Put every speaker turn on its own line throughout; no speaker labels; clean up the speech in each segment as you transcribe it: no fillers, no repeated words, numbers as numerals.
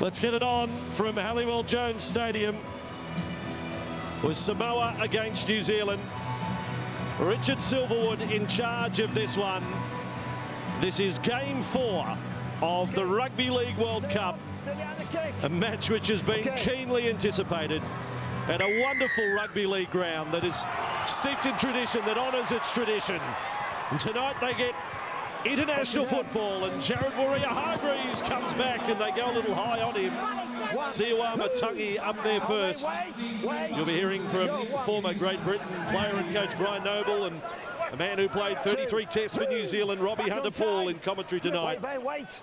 Let's get it on from Halliwell Jones Stadium with Samoa against New Zealand. Richard Silverwood in charge of this one. This is game 4 of the Rugby League World Cup, a match which has been keenly anticipated at a wonderful rugby league ground that is steeped in tradition, that honours its tradition. And tonight they get international football, and Jared Waria-Hargreaves comes back and they go a little high on him. Siwa Matangi up there first. You'll be hearing from former Great Britain player and coach Brian Noble, and a man who played 33 tests for New Zealand, Robbie Hunter-Paul, in commentary tonight.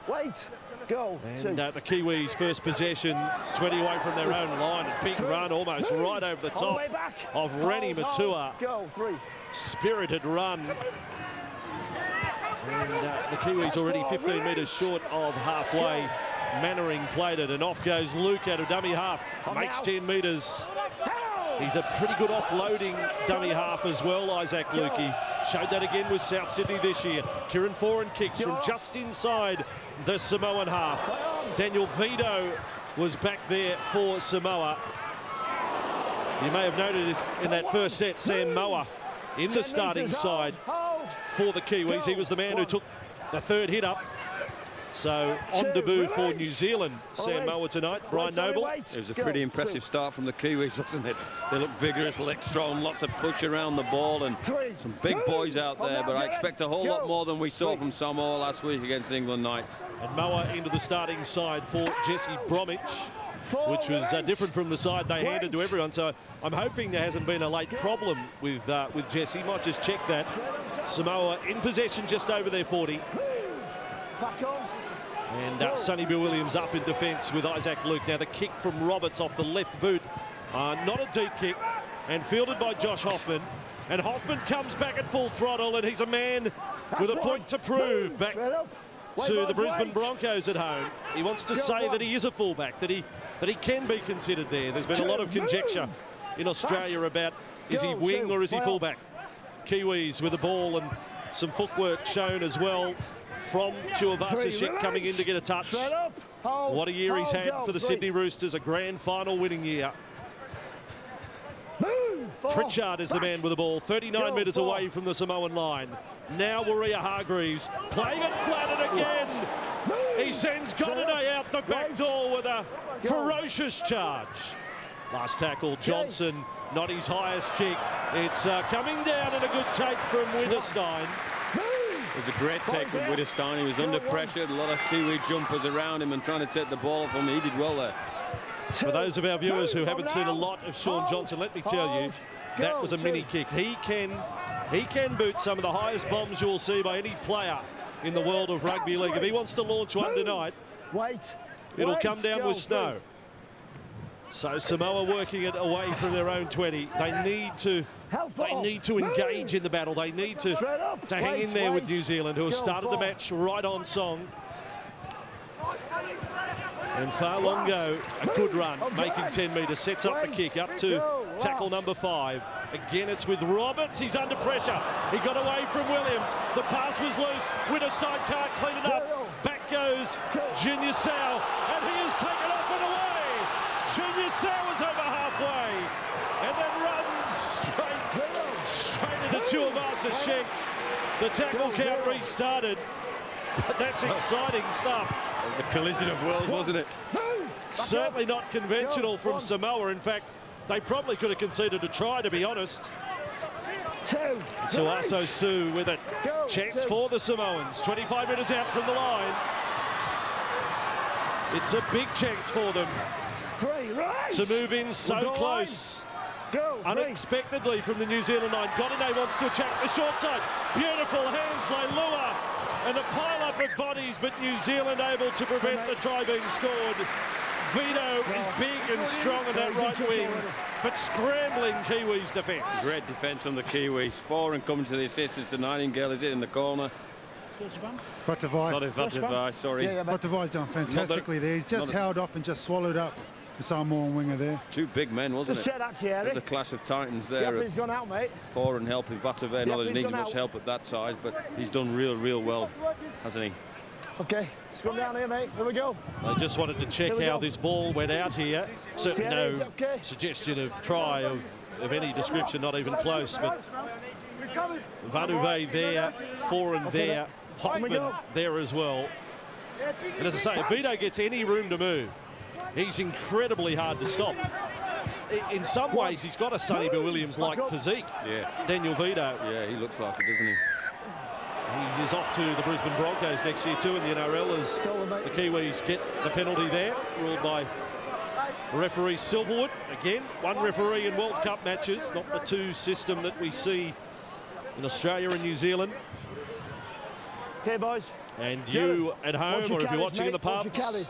Wait. Go.
And the Kiwis first possession, 20 away from their own line. A big run almost right over the top of Reni Matua.
Go. 3.
Spirited run. And the Kiwis already 15 metres short of halfway. Mannering played it, and off goes Luke out of dummy half. Makes 10 metres. He's a pretty good offloading dummy half as well, Isaac Lukey. Showed that again with South Sydney this year. Kieran Foran kicks from just inside the Samoan half. Daniel Vito was back there for Samoa. You may have noted in that first set, Sam Moa in the starting side for the Kiwis. He was the man who took the third hit up. So on debut for New Zealand, Sam Moa tonight. Brian Noble.
It was a pretty impressive start from the Kiwis, wasn't it? They look vigorous, leg strong, lots of push around the ball, and some big boys out there. But I expect a whole lot more than we saw from Samoa last week against the England Knights.
And Moa into the starting side for Jesse Bromwich, which was different from the side they handed to everyone. So I'm hoping there hasn't been a late problem with Jesse. Might just check that. Samoa in possession just over their 40.
Back on.
And Sonny Bill Williams up in defence with Isaac Luke. Now the kick from Roberts off the left boot. Not a deep kick. And fielded by Josh Hoffman. And Hoffman comes back at full throttle, and he's a man with a point to prove back to the Brisbane Broncos at home. He wants to say that he is a fullback, that he can be considered there. There's been a lot of conjecture in Australia about is he wing or is he fullback. Kiwis with the ball, and some footwork shown as well from Tuivasa-Sheck coming in to get a touch. What a year he's had for the Sydney Roosters, a grand final winning year. Pritchard is the man with the ball, 39 metres away from the Samoan line. Now Waria-Hargreaves playing it flat, and again he sends Gonaday out the back door with a ferocious charge. Last tackle, Johnson, not his highest kick. It's coming down, and a good take from Winterstein.
It was a great take from Winterstein. He was under pressure, a lot of Kiwi jumpers around him and trying to take the ball from him. He did well there.
For those of our viewers who haven't seen a lot of Shaun Johnson, let me tell you, that was a mini kick. He can boot some of the highest bombs you'll see by any player in the world of rugby league. If he wants to launch one tonight, it'll come down with snow. So Samoa working it away from their own 20. They need to engage in the battle. They need to hang in there with New Zealand, who have started the match right on song. And Falongo, a good run, making 10 metres, sets up the kick up to tackle number 5. Again, it's with Roberts. He's under pressure. He got away from Williams. The pass was loose. Winterstein can't clean it up. Back goes Junior Sau, and he is taken off and away. Junior Sau is over halfway, and then runs straight into Tuivasa-Sheck. The tackle count restarted, but that's exciting stuff.
It was a collision of worlds, wasn't it?
Certainly not conventional from Samoa. In fact, they probably could have conceded a try, to be honest. Suaso Su with it. Chance for the Samoans. 25 metres out from the line. It's a big chance for them to move in so close. Unexpectedly from the New Zealand line. Gonaday wants to attack the short side. Beautiful hands, Leilua. And a pile-up of bodies, but New Zealand able to prevent the try being scored. Vito is big and strong on that right wing, but scrambling Kiwis defence.
Great defence on the Kiwis. Foran coming to the assistance to Nightingale. Is it in the corner?
Vatavai.
Not Vatavai, sorry.
Vatavai's done fantastically there. He's just held up and just swallowed up the Samoan winger there.
Two big men, wasn't it? There's a clash of titans there.
He's gone out, mate.
Foran helping Vatavai. Not that he needs much help at that size, but he's done real well, hasn't he?
Okay, let's come down here, mate. Here we go.
They just wanted to check how this ball went out here. Certainly no suggestion of try of any description, not even close. But Vanuve there, Foran there, Hoffman there as well. And as I say, if Vito gets any room to move, he's incredibly hard to stop. In some ways, he's got a Sonny Bill Williams-like physique.
Yeah.
Daniel Vito.
Yeah, he looks like it, doesn't he?
He is off to the Brisbane Broncos next year too in the NRL as the Kiwis get the penalty there, ruled by referee Silverwood. Again, one referee in World Cup matches, not the two system that we see in Australia and New Zealand.
Okay, boys.
And you at home, or if you're watching in the pubs,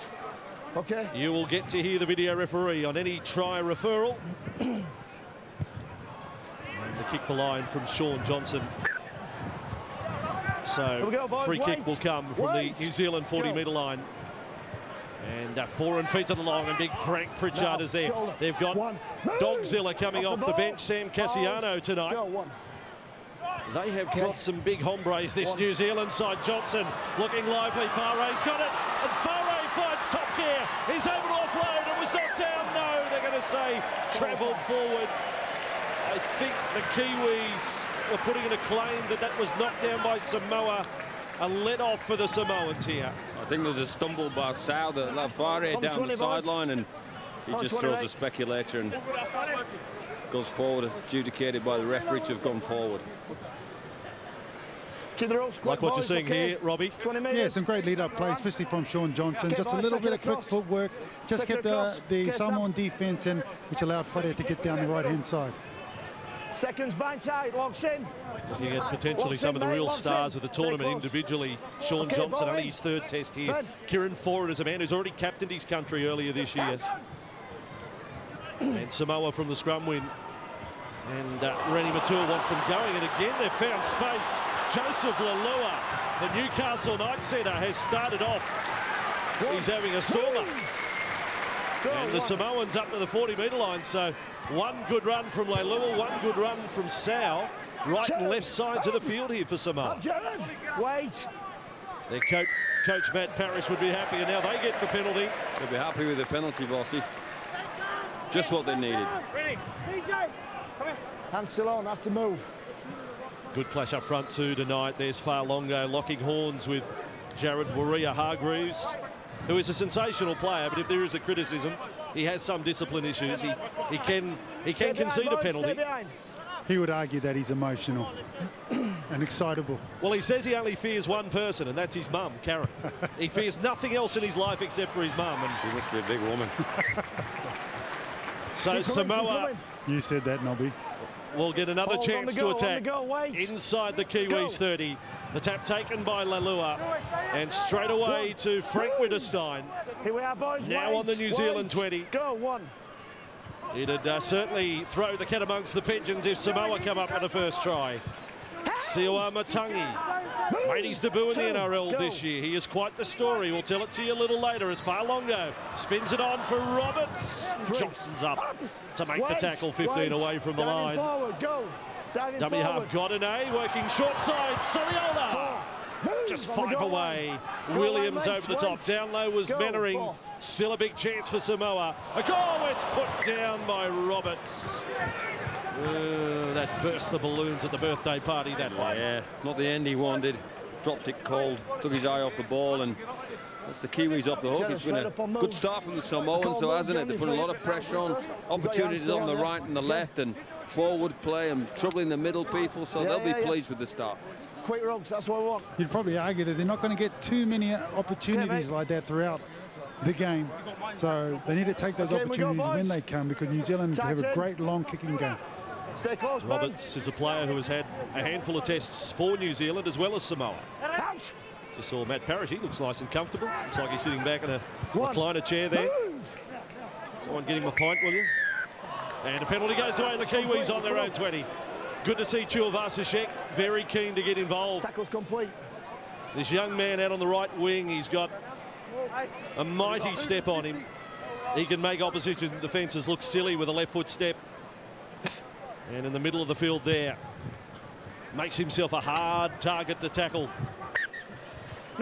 okay,
you will get to hear the video referee on any try referral. And the kick for line from Sean Johnson. So free kick will come from the New Zealand 40-metre line. And Foran feet to the long, and big Frank Pritchard is there. They've got Dogzilla coming off the bench, Sam Cassiano tonight. They have got some big hombres, this New Zealand side. Johnson looking lively. Fare's got it, and Fare finds top gear. He's able to offload. It was knocked down. No, they're going to say travelled forward. I think the Kiwis were putting in a claim that was knocked down by Samoa. A let off for the Samoans here.
I think there's a stumble by Sal that led Fare down the sideline, and he just throws a speculator and goes forward, adjudicated by the referee to have gone forward.
Like what you're seeing here, Robbie.
Yeah, some great lead-up play, especially from Sean Johnson. Just a little bit of quick footwork. Just kept the Samoan defence in, which allowed Fare to get down the right-hand side.
Seconds by side, locks in.
Looking at potentially some of the real stars of the tournament individually. Sean Johnson, only his third test here. Kieran Foran is a man who's already captained his country earlier this year. And Samoa from the scrum win. And Rennie Matua wants them going, and again they've found space. Joseph Lalua, the Newcastle Knights centre, has started off. He's having a stormer. And the Samoans up to the 40-metre line, so one good run from Lalua, one good run from Sal. Right and left sides of the field here for Samoa.
Wait.
Their coach Matt Parrish would be happy, and now they get the penalty.
They'll be happy with the penalty, Bossy. Just what they needed.
Hands still on, have to move.
Good clash up front too tonight. There's Farlongo locking horns with Jared Waria-Hargreaves, who is a sensational player, but if there is a criticism, he has some discipline issues. He can concede a penalty.
He would argue that he's emotional and excitable.
Well, he says he only fears one person, and that's his mum, Karen. He fears nothing else in his life except for his mum. And
she must be a big woman.
So Samoa,
you said that, Nobby,
will get another chance to attack inside the Kiwis 30. The tap taken by Lalua, and straight away to Frank Winterstein.
Here we are, boys.
Now on the New Zealand 20.
Go, one.
It'd certainly throw the cat amongst the pigeons if Samoa come up with the first try. Siua Matangi made his debut in the NRL this year. He is quite the story. We'll tell it to you a little later as Farlongo spins it on for Roberts. Johnson's up to make the tackle, 15 away from the line. Dummy half got an A, working short side. Soliola just 5 away. Williams over the top. Down low was Mannering. Still a big chance for Samoa. A goal, it's put down by Roberts. That burst the balloons at the birthday party that way.
Yeah, not the end he wanted. Dropped it cold, took his eye off the ball, and that's the Kiwis off the hook. It's been a good start from the Samoans, though, hasn't it? They put a lot of pressure on, opportunities on the right and the left, and forward play and troubling the middle people, so they'll be pleased with the start.
Quick rugs, that's what we want.
You'd probably argue that they're not going to get too many opportunities like that throughout the game, so they need to take those opportunities when they come, because New Zealand have a great long kicking game.
Stay close,
Roberts is a player who has had a handful of tests for New Zealand as well as Samoa. Just saw Matt Parrish. He looks nice and comfortable. Looks like he's sitting back in a recliner chair there. Someone get him a pint, will you? And a penalty goes away. The Kiwis on their own 20. Good to see Tuivasa-Sheck very keen to get involved.
Tackle's complete.
This young man out on the right wing, he's got a mighty step on him. He can make opposition defences look silly with a left foot step. And in the middle of the field there, makes himself a hard target to tackle.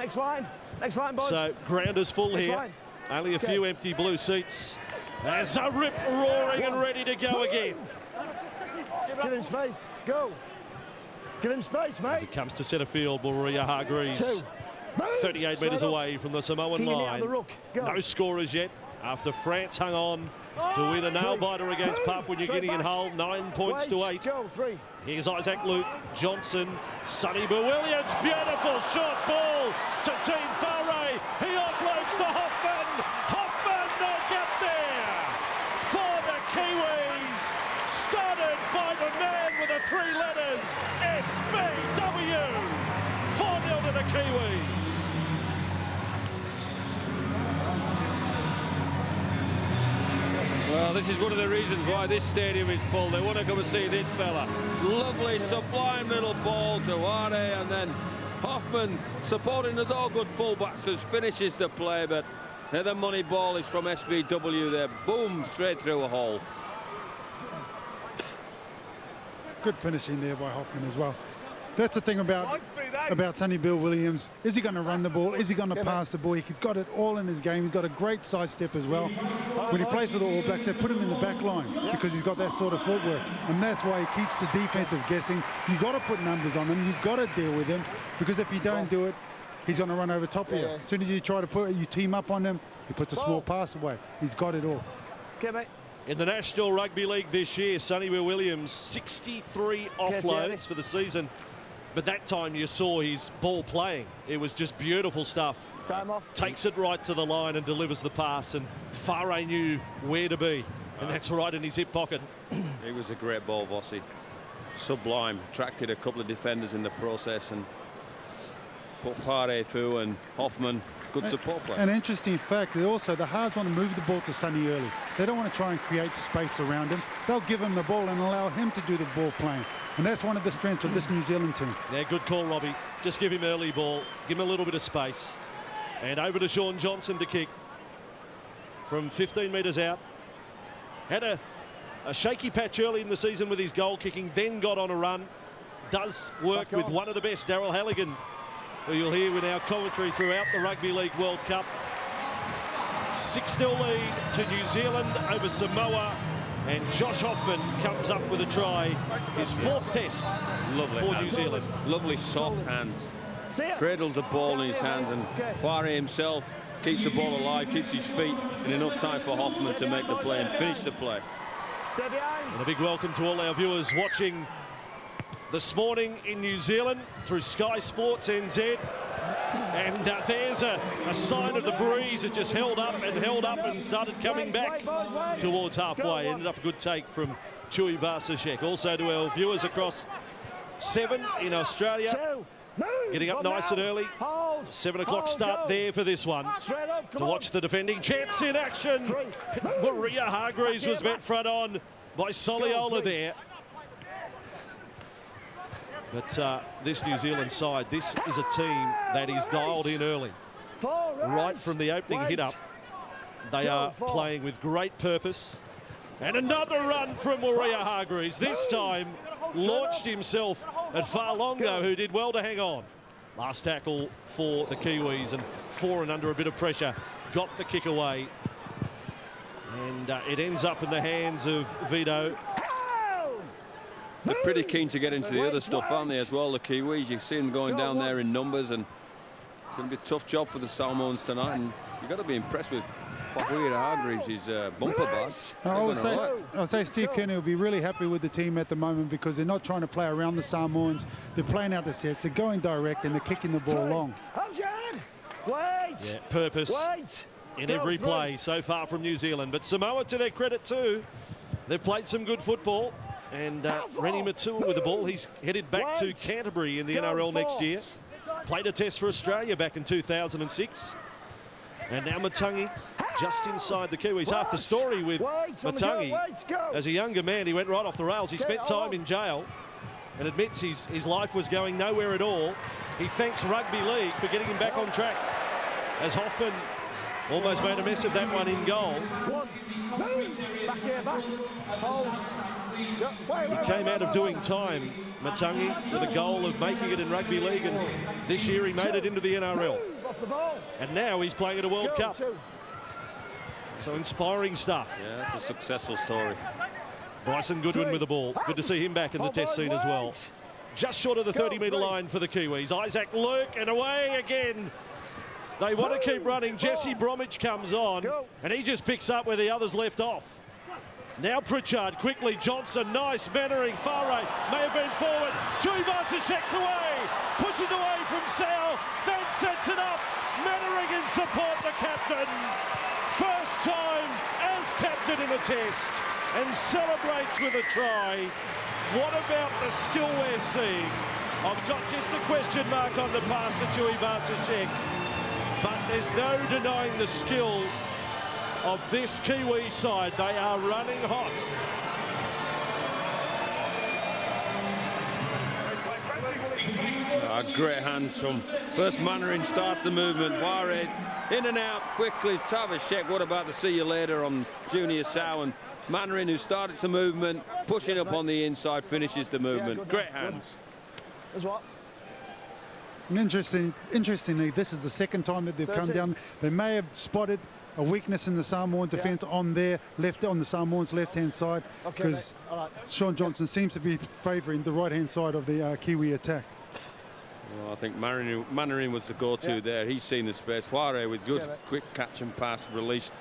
Next line, boys.
So ground is full
Next
here.
line.
Only a few empty blue seats. There's a rip roaring and ready to go again.
Give him space. Go. Give him space,
As
mate.
it comes to centre field, Maria Hargreaves, 38 metres away from the Samoan line. No scorers yet after France hung on to win a nail-biter against Papua New Guinea and Hull, 9 points to 8. Here's Isaac Luke, Johnson, Sonny Williams, beautiful short ball to Team Faray. He offloads to Hoffman. Hoffman, no gap there for the Kiwis. Started by the man with the 3 letters, SBW. 4-0 to the Kiwis.
Well, this is one of the reasons why this stadium is full. They want to come and see this fella. Lovely, sublime little ball to Ware, and then Hoffman, supporting us all good fullbacks, just finishes the play, but the money ball is from SBW there. Boom, straight through a hole.
Good finishing there by Hoffman as well. That's the thing about Sonny Bill Williams. Is he going to run the ball? Is he going to pass the ball? He's got it all in his game. He's got a great side step as well. When he plays for the All Blacks, they put him in the back line because he's got that sort of footwork. And that's why he keeps the defensive guessing. You've got to put numbers on him. You've got to deal with him, because if you don't do it, he's going to run over top of you. As soon as you try to you team up on him, he puts a small pass away. He's got it all.
Okay, mate.
In the National Rugby League this year, Sonny Williams, 63 offloads for the season. But that time you saw his ball playing. It was just beautiful stuff.
Time off.
Takes it right to the line and delivers the pass, and Faray knew where to be, and that's right in his hip pocket.
It was a great ball, Vossi. Sublime. Attracted a couple of defenders in the process and put Faray through, and Hoffman, good support play.
An interesting fact, the Haas want to move the ball to Sonny early. They don't want to try and create space around him. They'll give him the ball and allow him to do the ball playing. And that's one of the strengths of this New Zealand team.
Yeah, good call, Robbie. Just give him early ball, give him a little bit of space. And over to Sean Johnson to kick from 15 metres out. Had a shaky patch early in the season with his goal kicking, then got on a run. Does work with one of the best, Daryl Halligan, who you'll hear with our commentary throughout the Rugby League World Cup. 6-0 lead to New Zealand over Samoa. And Josh Hoffman comes up with a try, his 4th test for New Zealand.
Lovely soft hands. Cradles the ball in his hands, and Ware himself keeps the ball alive, keeps his feet in enough time for Hoffman to make the play and finish the play.
And a big welcome to all our viewers watching this morning in New Zealand through Sky Sports NZ. And there's a sign of the breeze. It just held up and started coming back towards halfway. Ended up a good take from Chewy Barsashek. Also to our viewers across 7 in Australia, getting up nice and early. 7 o'clock start there for this one. To watch the defending champs in action. Maria Hargreaves was met front on by Soliola there. But this New Zealand side, this is a team that is dialed in early. Right from the opening hit up, they are playing with great purpose. And another run from Maria Hargreaves. This time launched himself at Farlongo, who did well to hang on. Last tackle for the Kiwis, and Foran under a bit of pressure got the kick away. And it ends up in the hands of Vito.
They're pretty keen to get into the other stuff, aren't they, as well, the Kiwis? You see them going down there in numbers, and it's going to be a tough job for the Samoans tonight. And you've got to be impressed with Maria Hargreaves' bumper bars.
I'll say Steve Kearney will be really happy with the team at the moment, because they're not trying to play around the Samoans. They're playing out the sets. They're going direct, and they're kicking the ball long.
Yeah, purpose in every play so far from New Zealand. But Samoa, to their credit too, they've played some good football. And Rennie Matua with the ball. He's headed back to Canterbury in the NRL next year. Played a test for Australia back in 2006. And now Matangi just inside the Kiwis. Half the story with Matangi. As a younger man, he went right off the rails. He spent time in jail and admits his life was going nowhere at all. He thanks Rugby League for getting him back on track, as Hoffman almost made a mess of that one in goal.
Back here, back. Hold.
He came out of doing time, Matangi, with a goal of making it in Rugby League, and this year he made it into the NRL.
off the ball.
And now he's playing at a World Cup. So inspiring stuff.
Yeah, that's a successful story.
Bryson Goodwin with the ball. Good to see him back in the test scene as well. Just short of the 30-metre line for the Kiwis. Isaac Luke, and away again. They want to keep running. Jesse Bromwich comes on, and he just picks up where the others left off. Now Pritchard, quickly, Johnson, nice, Mannering, Farray, may have been forward. Tuivasa-Sheck's away, pushes away from Sal, then sets it up. Mannering in support, the captain. First time as captain in a test, and celebrates with a try. What about the skill we're seeing? I've got just a question mark on the pass to Tuivasa-Sheck, but there's no denying the skill of this Kiwi side. They are running hot.
Great hands from first Mannering, starts the movement. Juarez in and out quickly. Tuivasa-Sheck, what about the see you later on Junior Sau, and Mannering, who started the movement, pushing up on the inside, finishes the movement. Great hands.
And interestingly, this is the second time that they've come down. They may have spotted a weakness in the Samoan defence on the Samoans' left-hand side, because Sean Johnson seems to be favouring the right-hand side of the Kiwi attack.
Well, I think Mannering was the go-to there. He's seen the space. Juarez with good quick catch and pass, released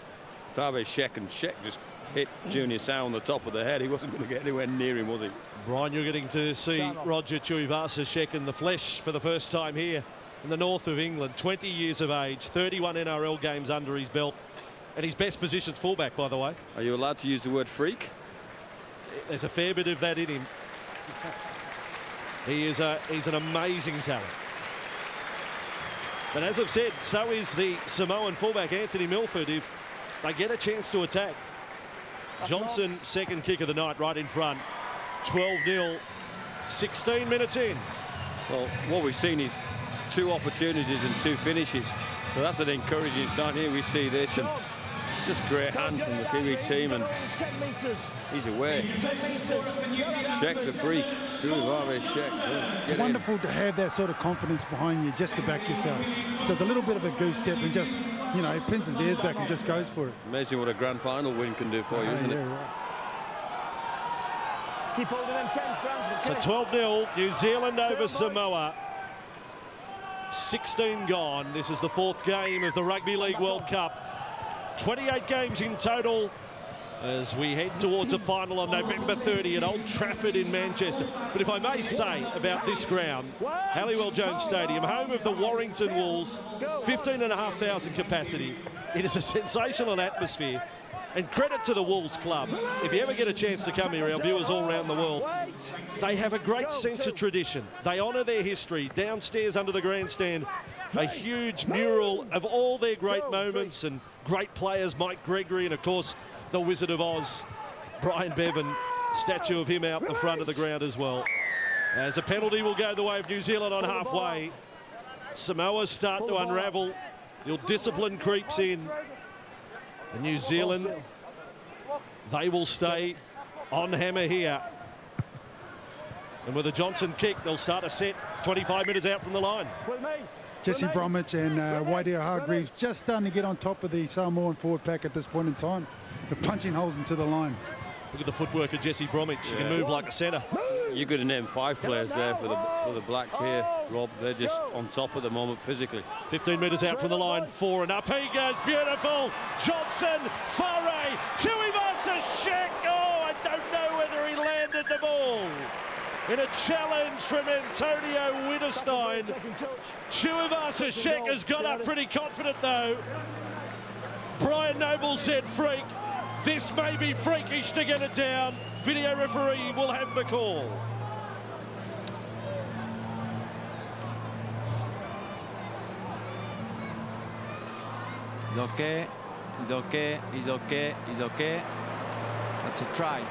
Tuivasa-Sheck, and Sheck just hit Junior Sau on the top of the head. He wasn't going to get anywhere near him, was he?
Brian, you're getting to see Roger Tuivasa-Sheck in the flesh for the first time here in the north of England. 20 years of age, 31 NRL games under his belt, and his best position's fullback, by the way.
Are you allowed to use the word freak?
There's a fair bit of that in him. He's an amazing talent. But as I've said, so is the Samoan fullback Anthony Milford if they get a chance to attack. Johnson, second kick of the night, right in front. 12-0, 16 minutes in.
Well, what we've seen is 2 opportunities and 2 finishes. So that's an encouraging sign. Here we see this, and just great hands from the Kiwi team, and he's away. Sheck the freak. Tuivasa-Sheck.
It's wonderful to have that sort of confidence behind you just to back yourself. Does a little bit of a goose step and just, you know, pins his ears back and just goes for it.
Amazing what a grand final win can do for you, isn't it?
Right.
Keep holding them 10 strands.
So 12-0, New Zealand over Samoa. 16 gone. This is the 4th game of the Rugby League World Cup. 28 games in total as we head towards a final on November 30 at Old Trafford in Manchester. But if I may say about this ground, Halliwell Jones Stadium, home of the Warrington Wolves, 15,500 capacity. It is a sensational atmosphere. And credit to the Wolves Club. If you ever get a chance to come here, our viewers all around the world, they have a great sense of tradition. They honour their history. Downstairs under the grandstand, a huge mural of all their great moments and great players, Mike Gregory, and of course, the Wizard of Oz, Brian Bevan, statue of him out the front of the ground as well. As a penalty will go the way of New Zealand on halfway. Samoa start to unravel. Your discipline creeps in. And New Zealand, they will stay on hammer here. And with a Johnson kick, they'll start a set 25 minutes out from the line.
Jesse Bromwich and Waidea Hargreaves just starting to get on top of the Samoan forward pack at this point in time. They're punching holes into the line.
Look at the footwork of Jesse Bromwich. He can move like a centre.
You could have named 5 players there for the Blacks here, Rob. They're just on top at the moment physically.
15 metres out from the line, 4 and up. He goes, beautiful. Johnson, Farray, Tuivasa-Sheck. Oh, I don't know whether he landed the ball. In a challenge from Antonio Winterstein. Tuivasa-Sheck has got up pretty confident though. Brian Noble said freak. This may be freakish to get it down. Video referee will have the call.
He's okay, he's okay, he's okay, he's okay. That's a try.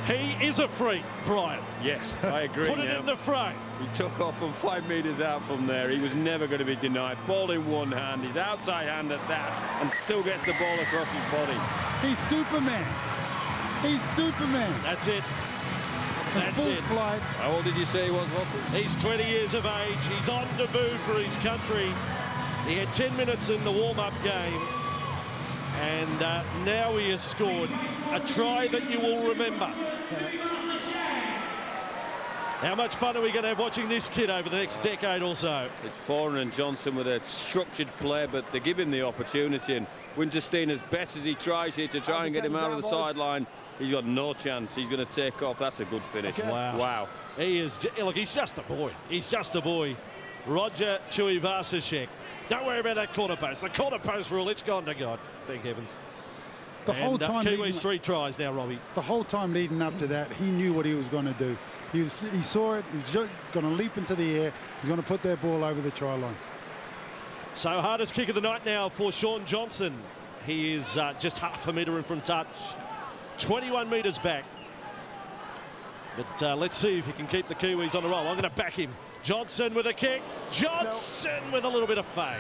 He is a freak, Brian.
Yes, I agree.
Put it in the frame. He took off from 5 metres out from there. He was never going to be denied. Ball in one hand, his outside hand at that, and still gets the ball across his body.
He's Superman. He's Superman.
That's it. That's
full
it.
flight.
How old did you say he was, Wilson?
He's 20 years of age. He's on debut for his country. He had 10 minutes in the warm-up game. And now he has scored a try that you will remember. How much fun are we going to have watching this kid over the next decade or so?
It's Foran and Johnson with a structured play, but they give him the opportunity. And Winterstein, as best as he tries here to try and get him out of the sideline, he's got no chance. He's going to take off. That's a good finish.
Okay. Wow. He is. Look, he's just a boy. He's just a boy. Roger Tuivasa-Sheck. Don't worry about that corner post. The corner post rule, it's gone to God. Thank heavens.
The whole time
Kiwis 3 tries now, Robbie.
The whole time leading up to that, he knew what he was going to do. He saw it. He was just going to leap into the air. He's going to put that ball over the try line.
So hardest kick of the night now for Shaun Johnson. He is just half a metre in from touch. 21 metres back. But let's see if he can keep the Kiwis on the roll. I'm going to back him. Johnson with a kick. Johnson with a little bit of fade.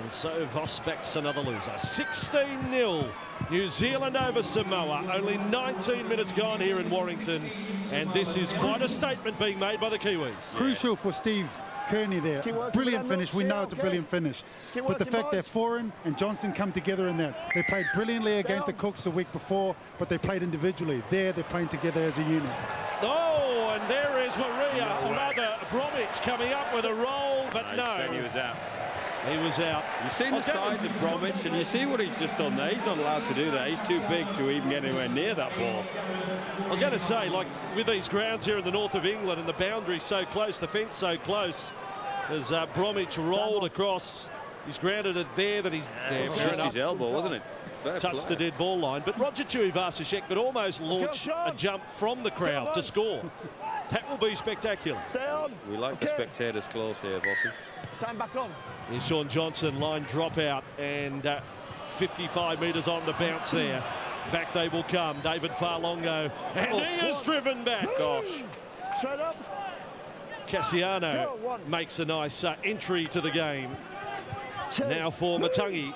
And so Vosbeck's another loser. 16-0. New Zealand over Samoa. Only 19 minutes gone here in Warrington. And this is quite a statement being made by the Kiwis.
Crucial for Steve Kearney there. Brilliant finish. We know it's a brilliant finish. But the fact that Foran and Johnson come together in that. They played brilliantly against the Cooks the week before, but they played individually. There, they're playing together as a unit.
Oh, and there is Maria, another Bromwich coming up with a roll, but no.
He was out.
He was out.
You've seen the size of Bromwich, and you see what he's just done there. He's not allowed to do that. He's too big to even get anywhere near that ball.
I was going to say, like, with these grounds here in the north of England and the boundary so close, the fence so close, as Bromwich rolled across, he's grounded it there, that he's there.
Just his elbow, wasn't it? Fair
touched
play.
the dead ball line. But Roger Tuivasa-Sheck could almost launch a jump from the crowd to score. That will be spectacular.
We like the spectators close here, Bossy.
Time back on.
Here's Shaun Johnson, line drop out, and 55 metres on the bounce there. Back they will come. David Farlongo, and he is driven back. Gosh.
Straight up.
Cassiano makes a nice entry to the game. Now for Matangi,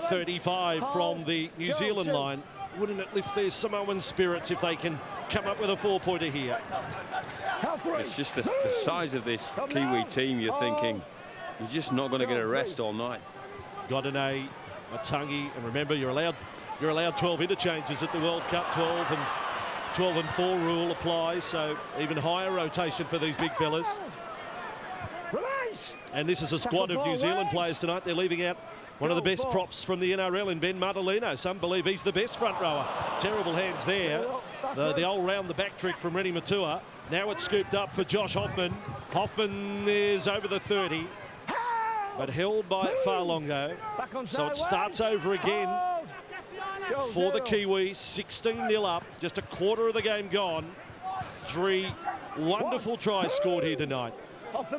35 from the New Zealand line. Wouldn't it lift their Samoan spirits if they can come up with a 4-pointer here?
It's just the size of this Kiwi team. You're thinking you're just not going to get a rest all night.
Godinay, Matangi, and remember you're allowed 12 interchanges at the World Cup. 12 and 4 rule applies, so even higher rotation for these big fellas. And this is a squad of New Zealand players tonight. They're leaving out one of the best props from the NRL in Ben Martellino. Some believe he's the best front rower. Terrible hands there. The old round the back trick from Reni Matua. Now it's scooped up for Josh Hoffman. Hoffman is over the 30, but held by Farlongo. So it starts over again for the Kiwis. 16-0 up, just a quarter of the game gone. 3 wonderful tries scored here tonight.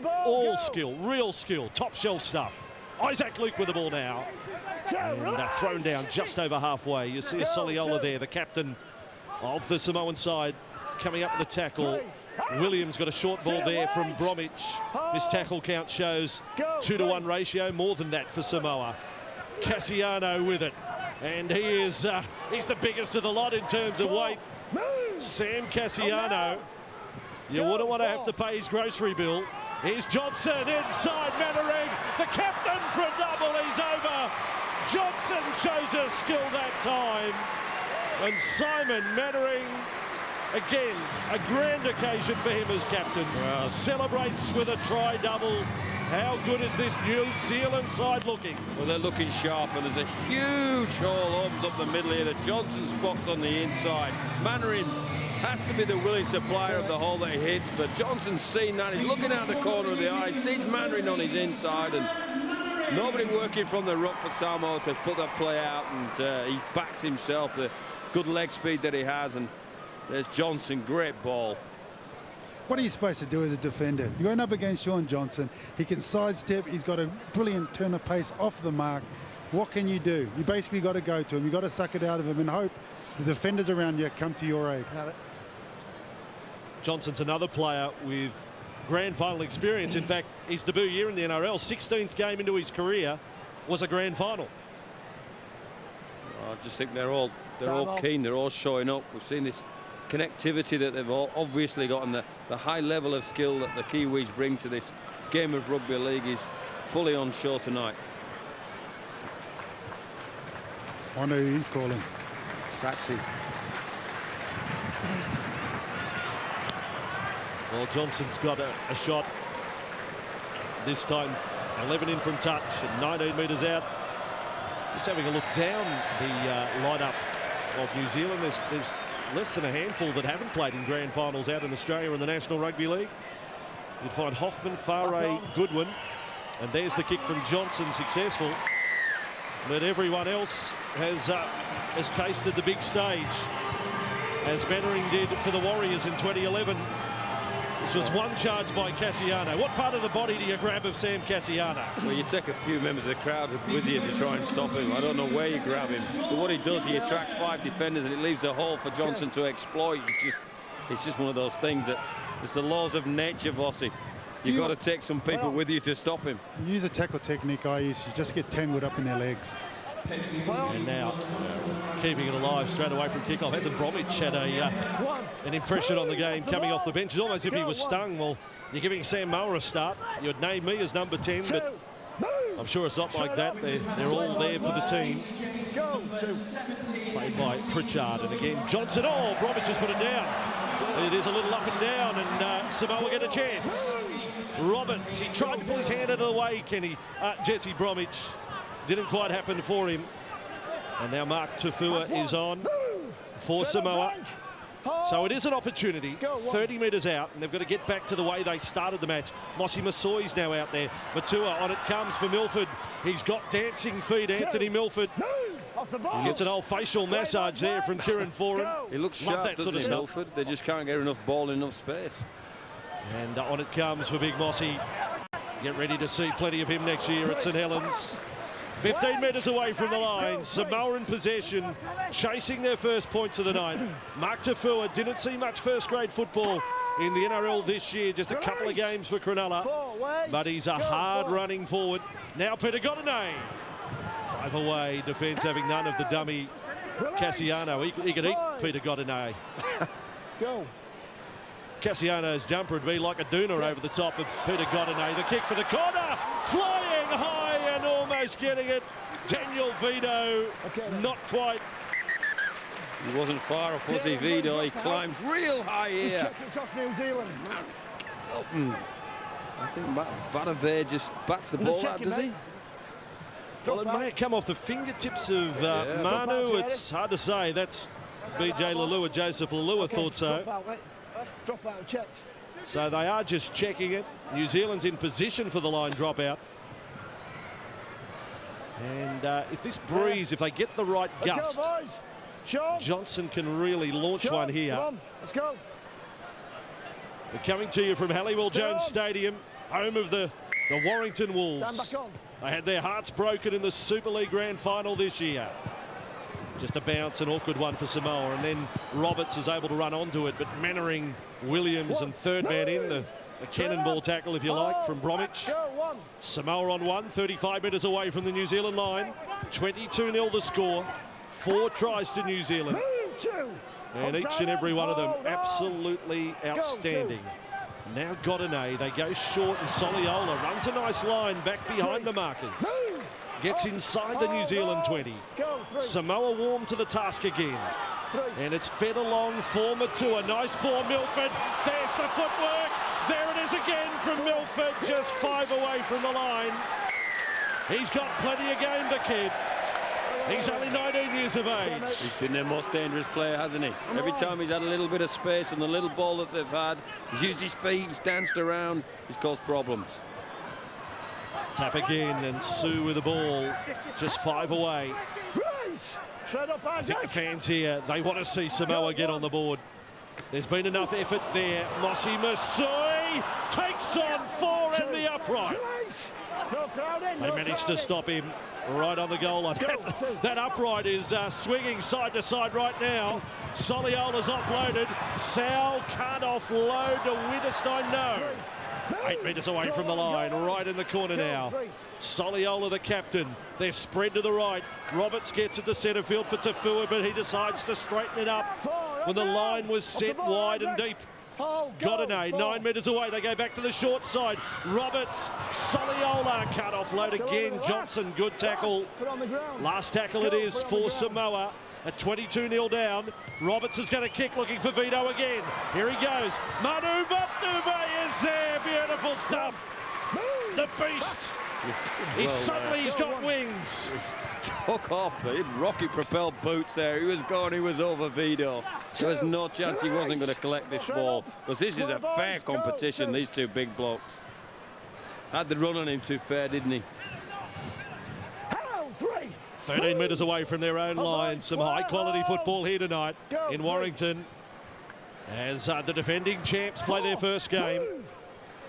All skill, real skill, top shelf stuff. Isaac Luke with the ball now. And thrown down just over halfway. You see a Soliola there, the captain of the Samoan side, coming up with the tackle. Williams got a short ball there from Bromwich. This tackle count shows 2-to-1 ratio, more than that for Samoa. Cassiano with it. And he is, he's the biggest of the lot in terms of weight. Sam Cassiano. You wouldn't want to have to pay his grocery bill. Here's Johnson inside Mannering. The captain for a double. He's over. Johnson shows us skill that time. And Simon Mannering, again, a grand occasion for him as captain. Wow. Celebrates with a try-double. How good is this New Zealand side looking?
Well, they're looking sharp, and there's a huge hole opens up the middle here. The Johnson spots on the inside. Mannering has to be the willing supplier of the hole that he hits, but Johnson's seen that. He's looking out the corner of the eye. He sees Mannering on his inside, and nobody working from the ruck for Samoa to put that play out, and he backs himself, the good leg speed that he has, and there's Johnson, great ball.
What are you supposed to do as a defender? You're going up against Shaun Johnson. He can sidestep. He's got a brilliant turn of pace off the mark. What can you do? You basically got to go to him. You've got to suck it out of him and hope the defenders around you come to your aid.
Johnson's another player with grand final experience. In fact, his debut year in the NRL, 16th game into his career, was a grand final.
I just think they're all keen. They're all showing up. We've seen this connectivity that they've obviously got, and the high level of skill that the Kiwis bring to this game of rugby league is fully on show tonight.
I wonder who he's calling.
Taxi.
Well, Johnson's got a shot this time. 11 in from touch and 19 metres out. Just having a look down the lineup of New Zealand, there's less than a handful that haven't played in grand finals out in Australia in the National Rugby League. You'd find Hoffman, Farre, Goodwin, and there's the kick from Johnson, successful. But everyone else has tasted the big stage, as Mannering did for the Warriors in 2011. This was one charge by Cassiano. What part of the body do you grab of Sam Cassiano?
Well, you take a few members of the crowd with you to try and stop him. I don't know where you grab him, but what he does, he attracts 5 defenders and it leaves a hole for Johnson to exploit. It's just one of those things that it's the laws of nature, Vossi. You've got to take some people with you to stop him.
Use a tackle technique I use. You just get tangled up in their legs.
And now keeping it alive straight away from kickoff. Hasn't Bromwich had an impression on the game coming off the bench? It's almost as if he was stung. Well, you're giving Samoa a start. You'd name me as number 10, but I'm sure it's not like that. They're all there for the team. Played by Pritchard, and again Johnson. Oh, Bromwich has put it down. It is a little up and down, and Samoa get a chance. Roberts, he tried to pull his hand out of the way, Jesse Bromwich. Didn't quite happen for him. And now Mark Tafua is on for Samoa. So it is an opportunity, 30 metres out, and they've got to get back to the way they started the match. Mossy Masoi's now out there. Matua on it comes for Milford. He's got dancing feet, Anthony Milford. He gets an old facial massage there from Kieran Foran.
He looks sharp, doesn't he, Milford? They just can't get enough ball in enough space.
And on it comes for Big Mossy. Get ready to see plenty of him next year at St Helens. 15 metres away from the line, Samoa in possession, chasing their first points of the night. Mark Tafua didn't see much first-grade football in the NRL this year, just a couple of games for Cronulla, but he's a hard-running forward. Now Peter Godinay, 5 away, defence having none of the dummy Cassiano. He could eat Peter Godinay. Cassiano's jumper would be like a doona over the top of Peter Godinay. The kick for the corner, flying high and almost getting it. Daniel Vito, not quite.
He wasn't far off, was he, Vito? He climbs real high here.
New Zealand.
I think Vadavere just bats the ball out, does he?
Well, it may have come off the fingertips of Manu. It's hard to say. That's BJ Lalua, Joseph Lalua thought so.
Drop out and check.
So they are just checking it. New Zealand's in position for the line dropout. And if this breeze, if they get the right gust, Johnson can really launch one here.
Let's go.
We're coming to you from Halliwell Jones Stadium, home of the Warrington Wolves. They had their hearts broken in the Super League Grand Final this year. Just a bounce, an awkward one for Samoa, and then Roberts is able to run onto it, but Mannering, Williams and third man in, the cannonball tackle, if you like, from Bromwich. Samoa on 1, 35 metres away from the New Zealand line. 22-0 the score. 4 tries to New Zealand. And each and every one of them absolutely outstanding. Now Godinay, they go short, and Soliola runs a nice line back behind the markers. Gets inside the New Zealand 20. Samoa warm to the task again. And it's fed along for Matua. Nice ball, Milford. There's the footwork. There it is again from Milford, just 5 away from the line. He's got plenty of game, the kid. He's only 19 years of age.
He's been their most dangerous player, hasn't he? Every time he's had a little bit of space and the little ball that they've had, he's used his feet, he's danced around, he's caused problems.
Tap again, and Sue with the ball, just 5 away. I think the fans here, they want to see Samoa get on the board. There's been enough effort there. Mossy Masoi takes on 4 in the upright. They managed to stop him right on the goal line. That upright is swinging side to side right now. Soliola's offloaded. Sal can't offload to Winterstein, no. 8 metres away from the line, right in the corner now. Soliola, the captain. They're spread to the right. Roberts gets it to centre field for Tafua, but he decides to straighten it up. when the line was set wide and deep. Got an A, 9 metres away. They go back to the short side. Roberts, Soliola, cut off load again. Johnson, good tackle. Last tackle it is for Samoa. At 22-0 down. Roberts is going to kick, looking for Vito again. Here he goes. Manu Vatuvei is there. Beautiful stuff. The beast. He's got wings.
He took off. He had rocket propelled boots there. He was gone. He was over Vito. There was no chance he wasn't going to collect this ball, because this is a fair competition, these two big blokes. Had the run on him too fair, didn't he?
13 metres away from their own line. Some high-quality football here tonight in Warrington as the defending champs play their first game.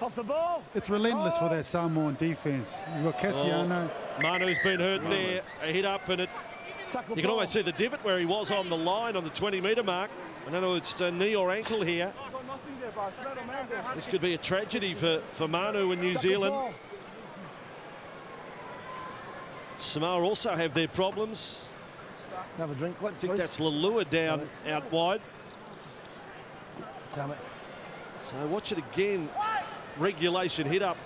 Off the ball.
It's relentless for that Samoan defence. You've got Cassiano.
Manu's been hurt there. A hit up, and you can almost see the divot where he was on the line on the 20-metre mark. I don't know if it's a knee or ankle here. This could be a tragedy for Manu in New Zealand. Samoa also have their problems.
Have a drink, Clip,
I think that's Lalua down out wide.
Damn it.
So watch it again. Regulation hit up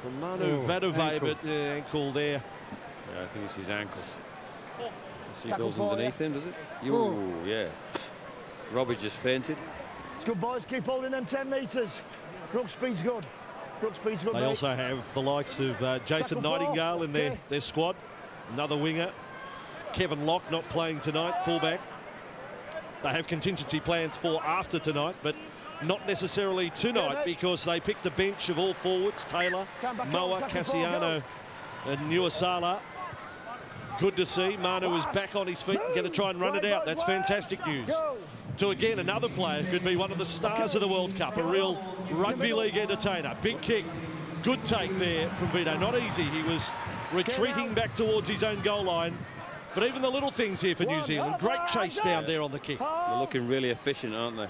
from Manu Vatuvei, but ankle there.
Yeah, I think it's his ankle. See, it goes underneath him, does it? Oh, yeah. Robbie just fainted.
It's good, boys. Keep holding them 10 metres. Ruck speed's good. Ruck speed's good,
They also have the likes of Jason Nightingale in their squad. Another winger. Kevin Locke not playing tonight, fullback. They have contingency plans for after tonight, but not necessarily tonight, because they picked a bench of all forwards. Taylor, Moa, Cassiano and Nuasala. Good to see. Manu is back on his feet and going to try and run it out. That's fantastic news. To again another player could be one of the stars of the World Cup, a real rugby league entertainer. Big kick, good take there from Vito. Not easy. He was retreating back towards his own goal line. But even the little things here for New Zealand. Great chase down there on the kick.
They're looking really efficient, aren't they?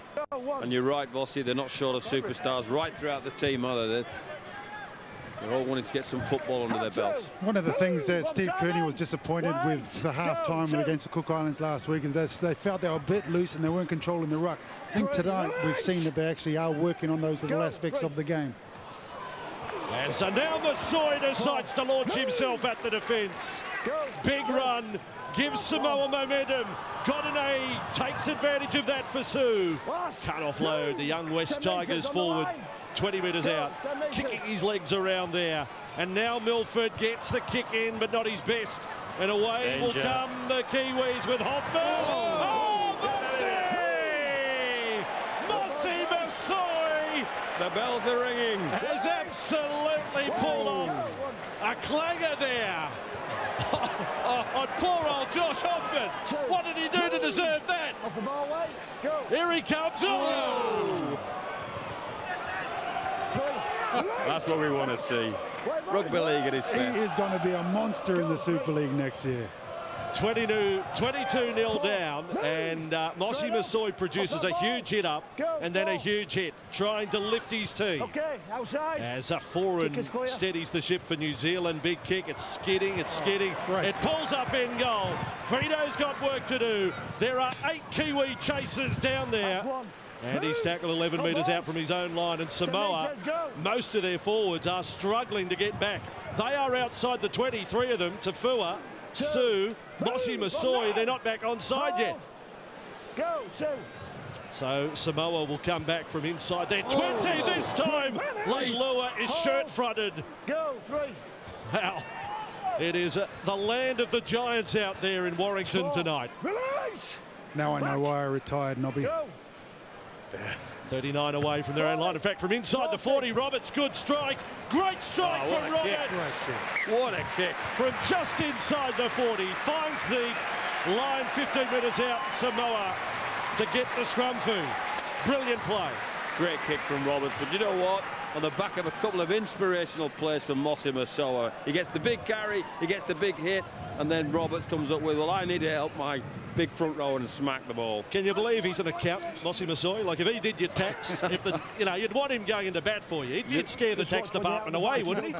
And you're right, Vossi, they're not short of superstars right throughout the team, are they? They're all wanting to get some football under their belts.
One of the things that Steve Kearney was disappointed with the half-time against the Cook Islands last week is that they felt they were a bit loose and they weren't controlling the ruck. I think tonight we've seen that they actually are working on those little aspects of the game.
And so now Masoi decides to launch himself at the defence. Big run, gives Samoa momentum. Got an A, takes advantage of that for Sue. Cut off load, the young West Tigers forward. 20 metres out, kicking his legs around there. And now Milford gets the kick in, but not his best. And away will come the Kiwis with Hoffman. Oh, Mossy Masoi!
The bells are ringing.
Has absolutely pulled off a clanger there. On poor old Josh Hoffman. What did he do to deserve that?
Off the ball, way. Go.
Here he comes. Oh!
That's what we want to see. Rugby league at his best.
He is going to be a monster in the Super League next year.
22-0 down, and Mossy Masoi produces a huge hit up and then a huge hit, trying to lift his team.
Okay, outside.
As a foreign steadies the ship for New Zealand. Big kick, it's skidding, it pulls up in goal. Vito's got work to do. There are 8 Kiwi chasers down there. And he's tackled 11 metres out from his own line. And Samoa, most of their forwards are struggling to get back. They are outside the 20, 3 of them. Tafua, Sue, Mossy Masoi, they're not back on side yet.
Go, Sue.
So Samoa will come back from inside their 20 this time. Leilua is shirt-fronted.
Go, 3.
Wow. It is the land of the Giants out there in Warrington tonight.
Release.
Now I know why I retired, Nobby.
39 away from their own line. In fact, from inside the 40, Roberts, good strike. Great strike from Roberts.
What a kick.
From just inside the 40, finds the line 15 metres out, Samoa, to get the scrum food. Brilliant play.
Great kick from Roberts, but you know what? On the back of a couple of inspirational plays from Mossy Masoi. He gets the big carry, he gets the big hit, and then Roberts comes up with, well, I need to help my big front row and smack the ball.
Can you believe he's an accountant, Mossy Masoi? Like, if he did your tax, you'd want him going into bat for you. He'd scare the tax department away, wouldn't he?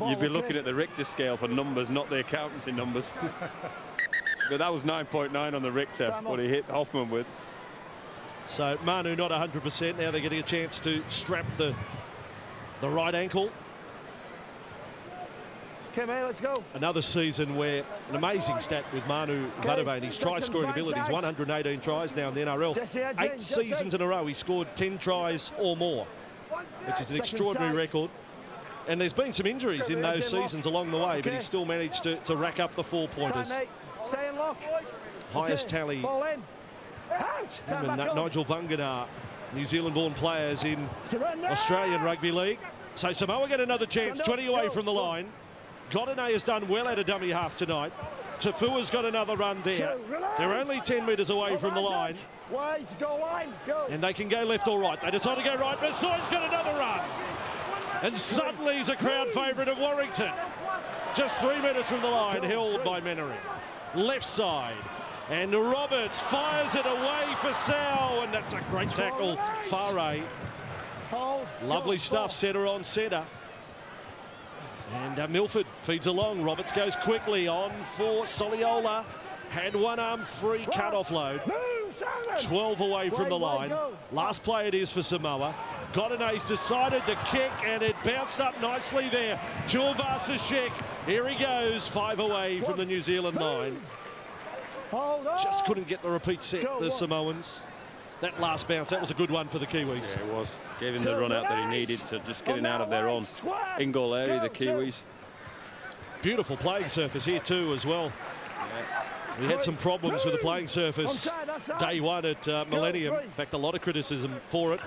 You'd be looking at the Richter scale for numbers, not the accountancy numbers. But that was 9.9 on the Richter, what he hit Hoffman with.
So Manu not 100%. Now they're getting a chance to strap the right ankle.
Okay, man, let's go.
Another season where an amazing stat with Manu Vadavane. His try-scoring abilities, 118 tries now in the NRL. 8 seasons in a row, he scored 10 tries or more, which is an extraordinary record. And there's been some injuries in those seasons along the way, but he still managed to rack up the 4-pointers.
Stay in lock.
Highest tally.
Ball in. Out.
Him and Nigel Vunganar, New Zealand-born players in Australian Rugby League. So Samoa get another chance, 20 away from the line. Godinay has done well at a dummy half tonight. Tafua's got another run there. They're only 10 metres away from the line.
Wait, go line, go.
And they can go left or right. They decide to go right. Massoy's got another run. And suddenly he's a crowd favourite of Warrington. Just 3 metres from the line, held by Menary. Left side. And Roberts fires it away for Sal. And that's a great tackle. Farre. Lovely stuff, centre on centre. And Milford feeds along. Roberts goes quickly on for Soliola. Had one arm free cut offload. 12 away from the line. Last play it is for Samoa. Godinay's decided to kick and it bounced up nicely there. Tuivasa-Sheck. Here he goes. 5 away from the New Zealand line. Just couldn't get the repeat set, the Samoans. That last bounce, that was a good one for the Kiwis.
Yeah, it was. Gave him the run out that he needed to just getting out of their own in-goal area, the Kiwis.
Beautiful playing surface here too as well. Yeah. We had some problems with the playing surface day one at Millennium. In fact, a lot of criticism for it.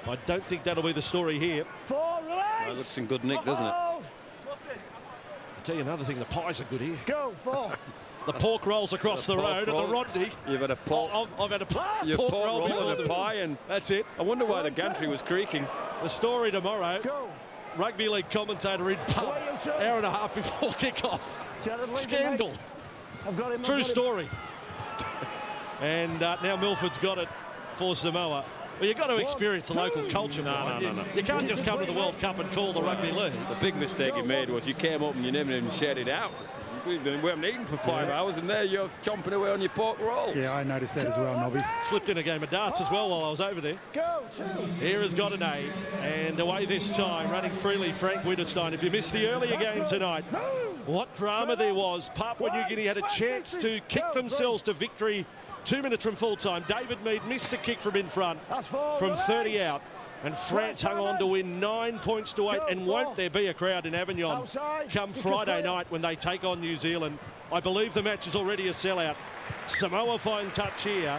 I don't think that'll be the story here.
It looks in good nick, doesn't it?
I'll tell you another thing, the pies are good here.
Go, four.
The pork rolls across the road at the Rodney.
You've had a pork.
I've had a pork
roll and a pie, and
that's it.
I wonder why the gantry was creaking.
The story tomorrow.
Go.
Rugby league commentator in pub, hour and a half before kick-off. Scandal.
I've got him.
True story. And now Milford's got it for Samoa. Well, you've got to experience the local culture. No. You can't just come to the World Cup and call the rugby league.
The big mistake you made was you came up and you never even shared it out. We haven't eaten for 5 hours, and there you're chomping away on your pork rolls.
Yeah, I noticed that as well, Nobby.
Slipped in a game of darts as well while I was over there.
Go,
here is Godinay, and away this time, running freely, Frank Winterstein. If you missed the earlier game tonight, what drama there was. Papua New Guinea had a chance to kick themselves to victory 2 minutes from full time. David Mead missed a kick from in front from 30 out. And France hung on to win 9 points to 8. And won't there be a crowd in Avignon come Friday night when they take on New Zealand? I believe the match is already a sellout. Samoa fine touch here.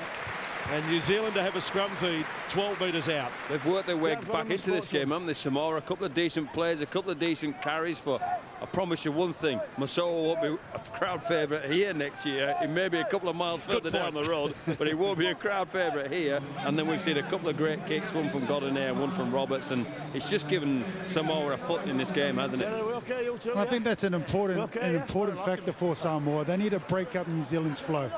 And New Zealand to have a scrum feed 12 metres out.
They've worked their way back into this game, haven't they, Samoa? A couple of decent plays, a couple of decent carries. For I promise you one thing, Massawa won't be a crowd favourite here next year. He may be a couple of miles further down the road, but he won't be a crowd favourite here. And then we've seen a couple of great kicks, one from Godinay and one from Roberts, and it's just given Samoa a foot in this game, hasn't it?
I think that's an important factor for Samoa. They need to break up New Zealand's flow.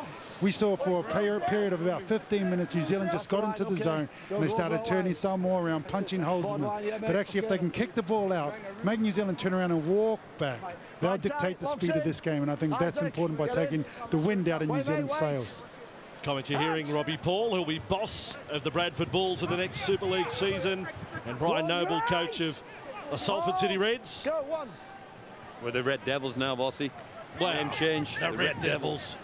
We saw for a period of about 15 minutes, New Zealand just got into the zone and they started turning Samoa around, punching holes in them. But actually, if they can kick the ball out, make New Zealand turn around and walk back, they'll dictate the speed of this game. And I think that's important by taking the wind out of New Zealand's sails.
Comment you're hearing Robbie Paul, who'll be boss of the Bradford Bulls in the next Super League season, and Brian Noble, coach of the Salford City Reds.
We're the Red Devils now, Bossy. Name change.
The Red Devils.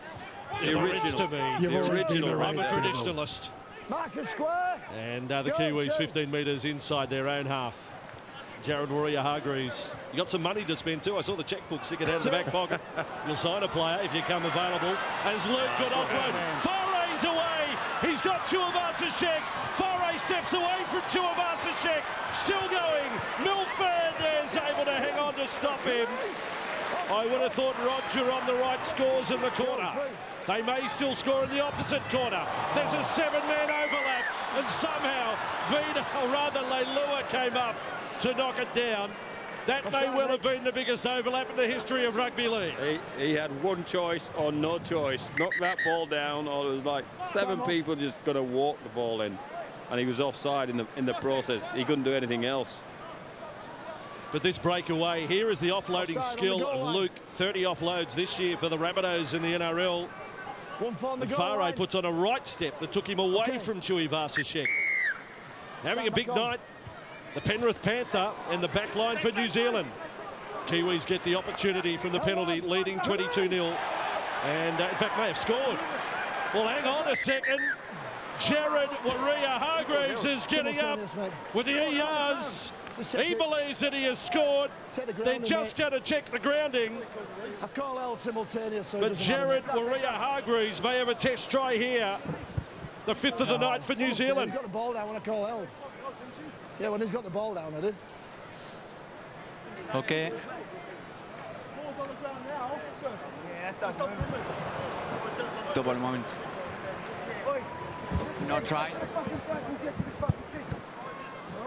The original.
The original. I'm a traditionalist.
Marcus Square.
And the Kiwis 15 metres inside their own half. Jared Warrior-Hargreaves. You got some money to spend too. I saw the checkbook sticking out in the back pocket. You'll sign a player if you come available. As Luke got offload. Farre's away. He's got Tuivasa-Sheck. Farre steps away from Tuivasa-Sheck. Still going. Milford is able to hang on to stop him. I would have thought Roger on the right scores in the corner. They may still score in the opposite corner. There's a 7-man overlap, and somehow Vida, or rather Leilua, came up to knock it down. That may well have been the biggest overlap in the history of rugby league.
He had one choice or no choice. Knock that ball down, or it was like 7 people just going to walk the ball in. And he was offside in the process. He couldn't do anything else.
But this breakaway, here is the offloading skill of Luke. 30 offloads this year for the Rabbitohs in the NRL. And Fare puts on a right step that took him away from Chewy Vasashek. Having a big night, the Penrith Panther and the back line for New Zealand. Kiwis get the opportunity from the penalty, leading 22-0. And in fact, may have scored. Well, hang on a second. Jared Waria-Hargreaves is getting up with the ERs. He believes that he has scored. They're just going to check the grounding.
I call L simultaneous.
But Jared Waria-Hargreaves may have a test try here. The 5th of the night for New Zealand.
He's got the ball down when I call L. Yeah, when he's got the ball down, I did.
Okay. Double moment. No try.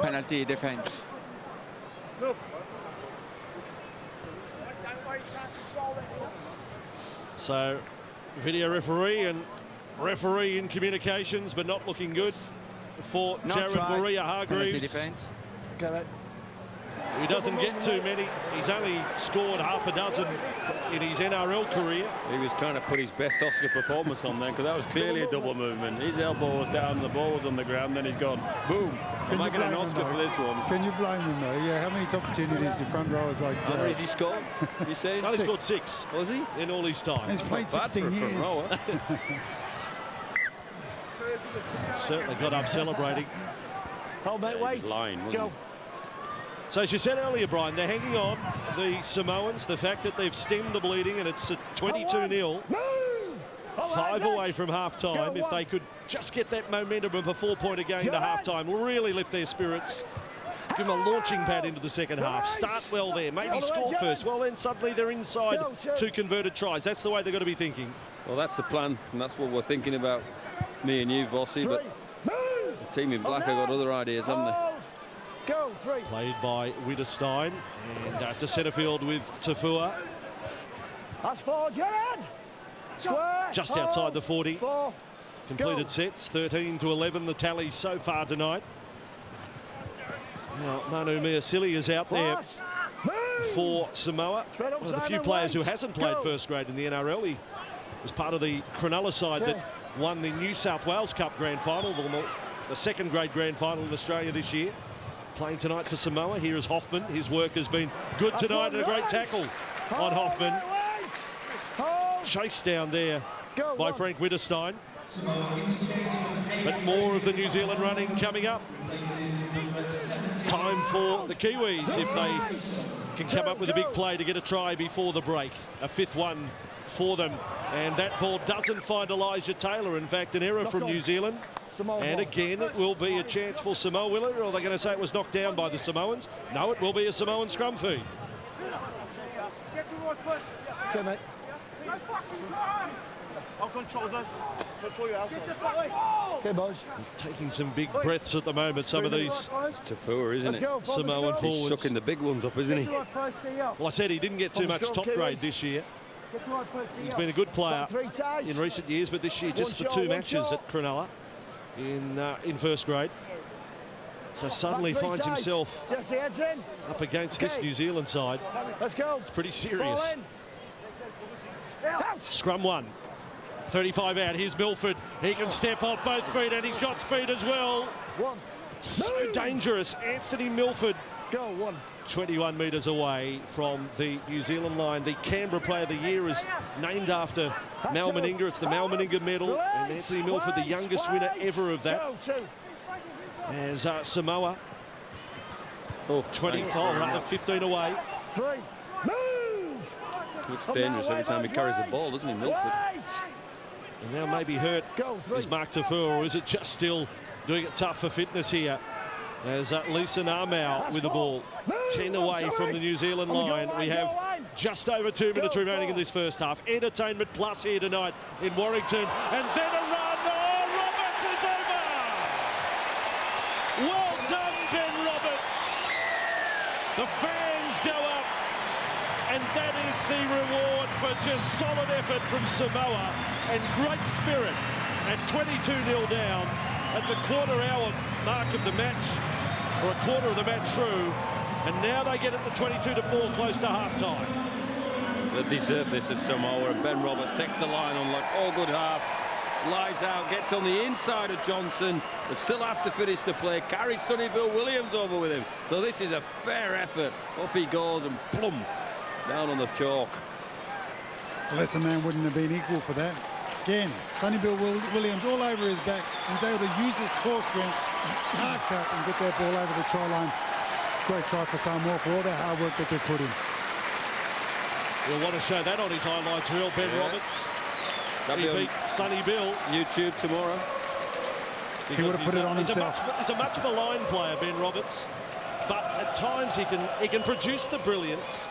Penalty defense.
So, video referee and referee in communications, but not looking good for Jared Waria-Hargreaves.
Okay, mate.
He doesn't get too many. He's only scored half a dozen in his NRL career.
He was trying to put his best Oscar performance on then, because that was clearly a double movement. His elbow was down, the ball was on the ground, then he's gone, boom. Am I getting an Oscar for this one?
Can you blame him, though? Yeah, how many opportunities do front rowers like
How many has he scored? You said?
He scored 6.
Was he?
In all his time.
He's played 16 years.
Certainly got up celebrating.
Oh, mate, wait.
Let's
go.
So as you said earlier, Brian, they're hanging on, the Samoans, the fact that they've stemmed the bleeding and it's a 22-0. 5 away from half-time. If they could just get that momentum of a 4-pointer game to half-time, will really lift their spirits. Give them a launching pad into the second half. Start well there, maybe score first. Well, then suddenly they're inside 2 converted tries. That's the way they've got to be thinking.
Well, that's the plan, and that's what we're thinking about, me and you, Vossi, but the team in black have got other ideas, haven't they?
Go, 3.
Played by Wittgenstein, and to centre field with Tafua.
That's 4, Jared. Square.
Just outside the 40.
4.
Completed sets, 13-11, the tally so far tonight. Now, Manu Miasili is out there for Samoa. One of the few players who hasn't played first grade in the NRL. He was part of the Cronulla side that won the New South Wales Cup Grand Final, the second grade Grand Final in Australia this year. Playing tonight for Samoa. Here is Hoffman. His work has been good tonight, and a great tackle on Hoffman. Chased down there by Frank Wittgenstein. But more of the New Zealand running coming up. Time for the Kiwis, if they can come up with a big play to get a try before the break. A 5th one for them. And that ball doesn't find Elijah Taylor. In fact, an error from New Zealand. And again, it will be a chance for Samoa. Will it? Or are they going to say it was knocked down by the Samoans? No, it will be a Samoan scrum feed.
Okay, mate.
I'll control this. Control your outside.
Okay, boys.
Taking some big breaths at the moment, some of these
Tafua, isn't it?
Samoan forwards.
He's sucking the big ones up, isn't he?
Well, I said he didn't get too much top grade this year. He's been a good player in recent years, but this year just the 2 matches at Cronulla in first grade. So suddenly finds himself up against this New Zealand side.
Let's go.
It's pretty serious. Scrum 1. 35 out. Here's Milford. He can step off both feet, and he's got speed as well. So dangerous. Anthony Milford.
Go, 1.
21 metres away from the New Zealand line. The Canberra Player of the Year is named after Mal Meninga. It's the Mal Meninga medal, and Anthony Milford, the youngest winner ever of that. As Samoa, 15 away.
3.
Looks dangerous every time he carries the ball, doesn't he, Milford?
And now maybe hurt is Mark Tafua, or is it just still doing it tough for fitness here? As Lisa Narmau with the ball. 10 away from the New Zealand line. We have just over 2 minutes remaining in this first half. Entertainment plus here tonight in Warrington. And then a run. Oh, Roberts is over! Well done, Ben Roberts. The fans go up. And that is the reward for just solid effort from Samoa and great spirit at 22-0 down at the quarter-hour mark of the match, or a quarter of the match through, and now they get it to 22-4 close to half-time.
They deserve this as Samoa, and Ben Roberts takes the line on like all good halves. Lies out, gets on the inside of Johnson, but still has to finish the play. Carries Sonny Bill Williams over with him. So this is a fair effort. Off he goes and plumb down on the chalk.
A lesser man wouldn't have been equal for that. Again, Sonny Bill Williams all over his back. He's able to use his core strength, hard cut, and get that ball over the try line. Great try for Samoa for all the hard work that they put in.
We'll want to show that on his highlights reel, Ben Roberts. He beat Sonny Bill.
YouTube tomorrow.
He would have put it on himself.
He's a much maligned player, Ben Roberts, but at times he can produce the brilliance.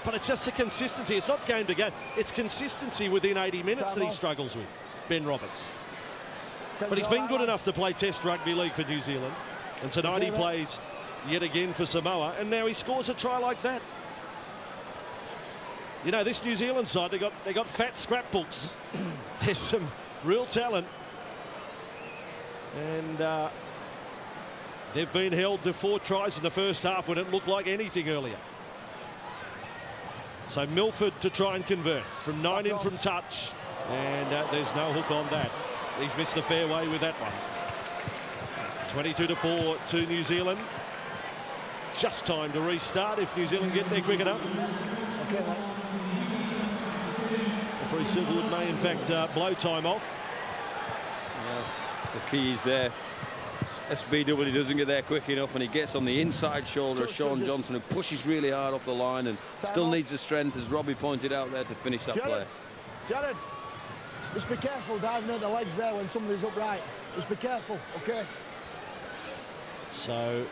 But it's just the consistency. It's not game to game. It's consistency within 80 minutes that he struggles with, Ben Roberts. But he's been good enough to play Test Rugby League for New Zealand, and tonight he plays yet again for Samoa, and now he scores a try like that. You know, this New Zealand side, they got fat scrapbooks. There's some real talent, and they've been held to 4 tries in the first half when it looked like anything earlier. So Milford to try and convert from 9 in from touch, and there's no hook on that. He's missed the fairway with that one. 22-4 to New Zealand. Just time to restart if New Zealand get there quick enough.
Okay, mate.
Referee Silverwood may in fact blow time off.
The key is there. SBW doesn't get there quick enough, and he gets on the inside shoulder of Sean Johnson, who pushes really hard off the line and still needs the strength, as Robbie pointed out there, to finish that play.
Jared, just be careful diving at the legs there when somebody's upright. Just be careful, okay?
So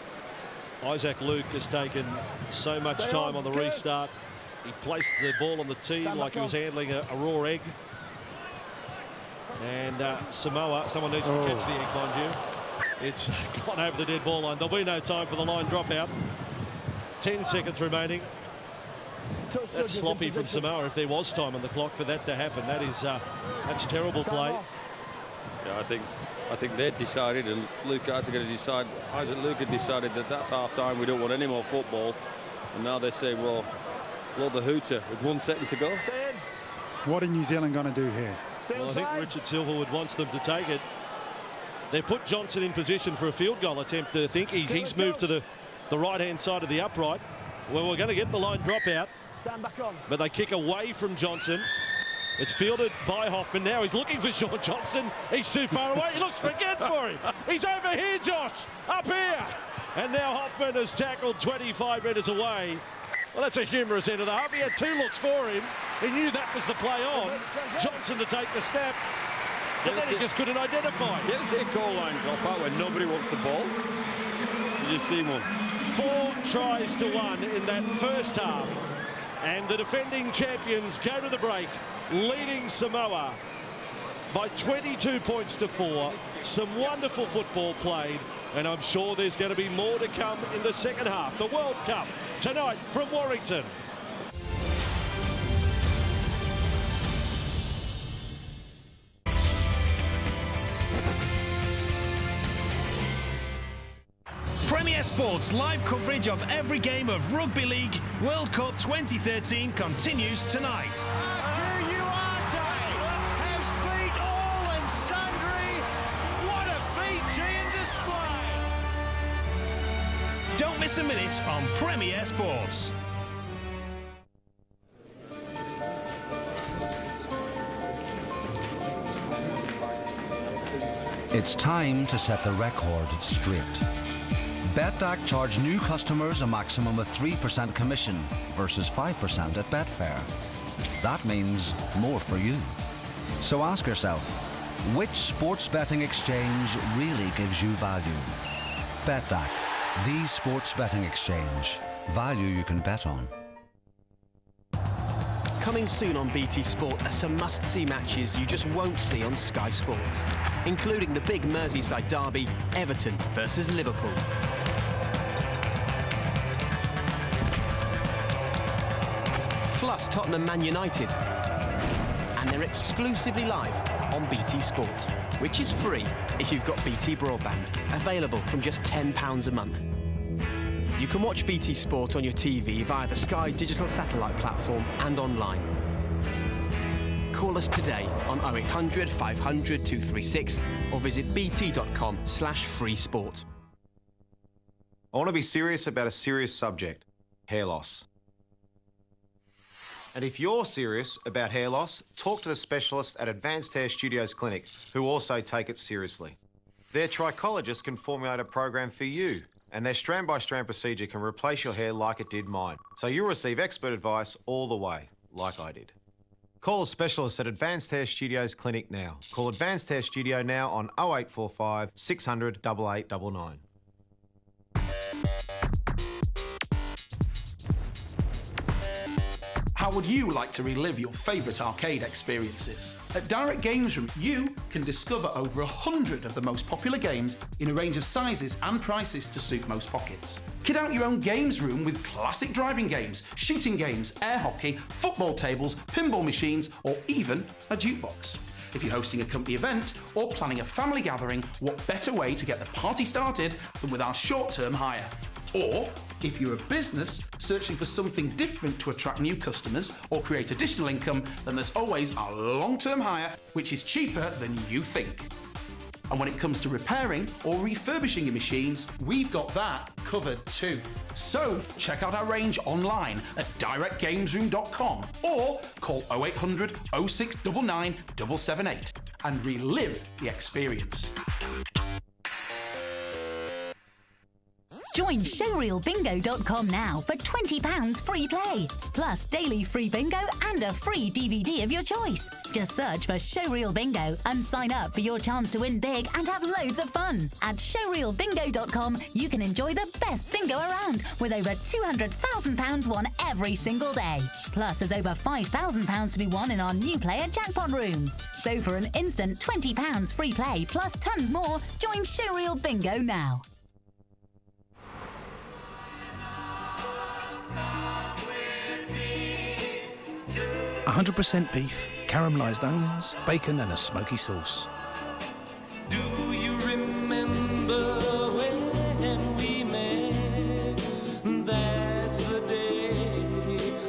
Isaac Luke has taken so much time on the restart. He placed the ball on the tee like he was handling a raw egg. And Samoa, someone needs to catch the egg, mind you. It's gone over the dead ball line. There'll be no time for the line dropout. 10 seconds remaining. That's sloppy from Samoa. If there was time on the clock for that to happen, that's terrible play.
Yeah, I think they'd decided, and Luke guys are going to decide. Isaac Luke had decided that that's half time. We don't want any more football, and now they say, well, blow the hooter with 1 second to go.
What are New Zealand going to do here?
Well, I think Richard Silverwood wants them to take it. They've put Johnson in position for a field goal attempt. I think he's moved to the right-hand side of the upright. Well, we're going to get the line drop out, but they kick away from Johnson. It's fielded by Hoffman. Now he's looking for Sean Johnson. He's too far away. He looks for again for him. He's over here, Josh, up here. And now Hoffman has tackled 25 metres away. Well, that's a humorous end of the half. He had 2 looks for him. He knew that was the play on. Johnson to take the snap. And then he just couldn't identify.
You ever see a goal line drop out where nobody wants the ball? You just see one.
4 tries to 1 in that first half. And the defending champions go to the break, leading Samoa by 22 points to 4. Some wonderful football played, and I'm sure there's going to be more to come in the second half. The World Cup tonight from Warrington.
Premier Sports live coverage of every game of Rugby League World Cup 2013 continues tonight.
Has beat all and sundry. What a feat and display.
Don't miss a minute on Premier Sports.
It's time to set the record straight. Betdaq charge new customers a maximum of 3% commission versus 5% at Betfair. That means more for you. So ask yourself, which sports betting exchange really gives you value? Betdaq, the sports betting exchange. Value you can bet on.
Coming soon on BT Sport are some must-see matches you just won't see on Sky Sports, including the big Merseyside derby, Everton versus Liverpool. Plus Tottenham Man United. And they're exclusively live on BT Sport, which is free if you've got BT Broadband, available from just £10 a month. you can watch BT Sport on your TV via the Sky digital satellite platform and online. Call us today on 0800 500 236 or visit bt.com/freesport.
I want to be serious about a serious subject, hair loss. And if you're serious about hair loss, talk to the specialists at Advanced Hair Studios Clinic, who also take it seriously. Their trichologists can formulate a program for you, and their strand-by-strand procedure can replace your hair like it did mine. So you'll receive expert advice all the way, like I did. Call a specialist at Advanced Hair Studios Clinic now. Call Advanced Hair Studio now on 0845 600 8899.
How would you like to relive your favourite arcade experiences? At Direct Games Room, you can discover over 100 of the most popular games in a range of sizes and prices to suit most pockets. Kit out your own games room with classic driving games, shooting games, air hockey, football tables, pinball machines, or even a jukebox. If you're hosting a company event or planning a family gathering, what better way to get the party started than with our short-term hire? Or, if you're a business searching for something different to attract new customers or create additional income, then there's always our long-term hire, which is cheaper than you think. And when it comes to repairing or refurbishing your machines, we've got that covered too. So, check out our range online at directgamesroom.com or call 0800 0699 778 and relive the experience.
Join showreelbingo.com now for £20 free play, plus daily free bingo and a free DVD of your choice. Just search for Showreel Bingo and sign up for your chance to win big and have loads of fun. At showreelbingo.com, you can enjoy the best bingo around with over £200,000 won every single day. Plus, there's over £5,000 to be won in our new player jackpot room. So for an instant £20 free play plus tons more, join Showreel Bingo now.
100% beef, caramelised onions, bacon and a smoky sauce.
Do you remember when we met? That's the day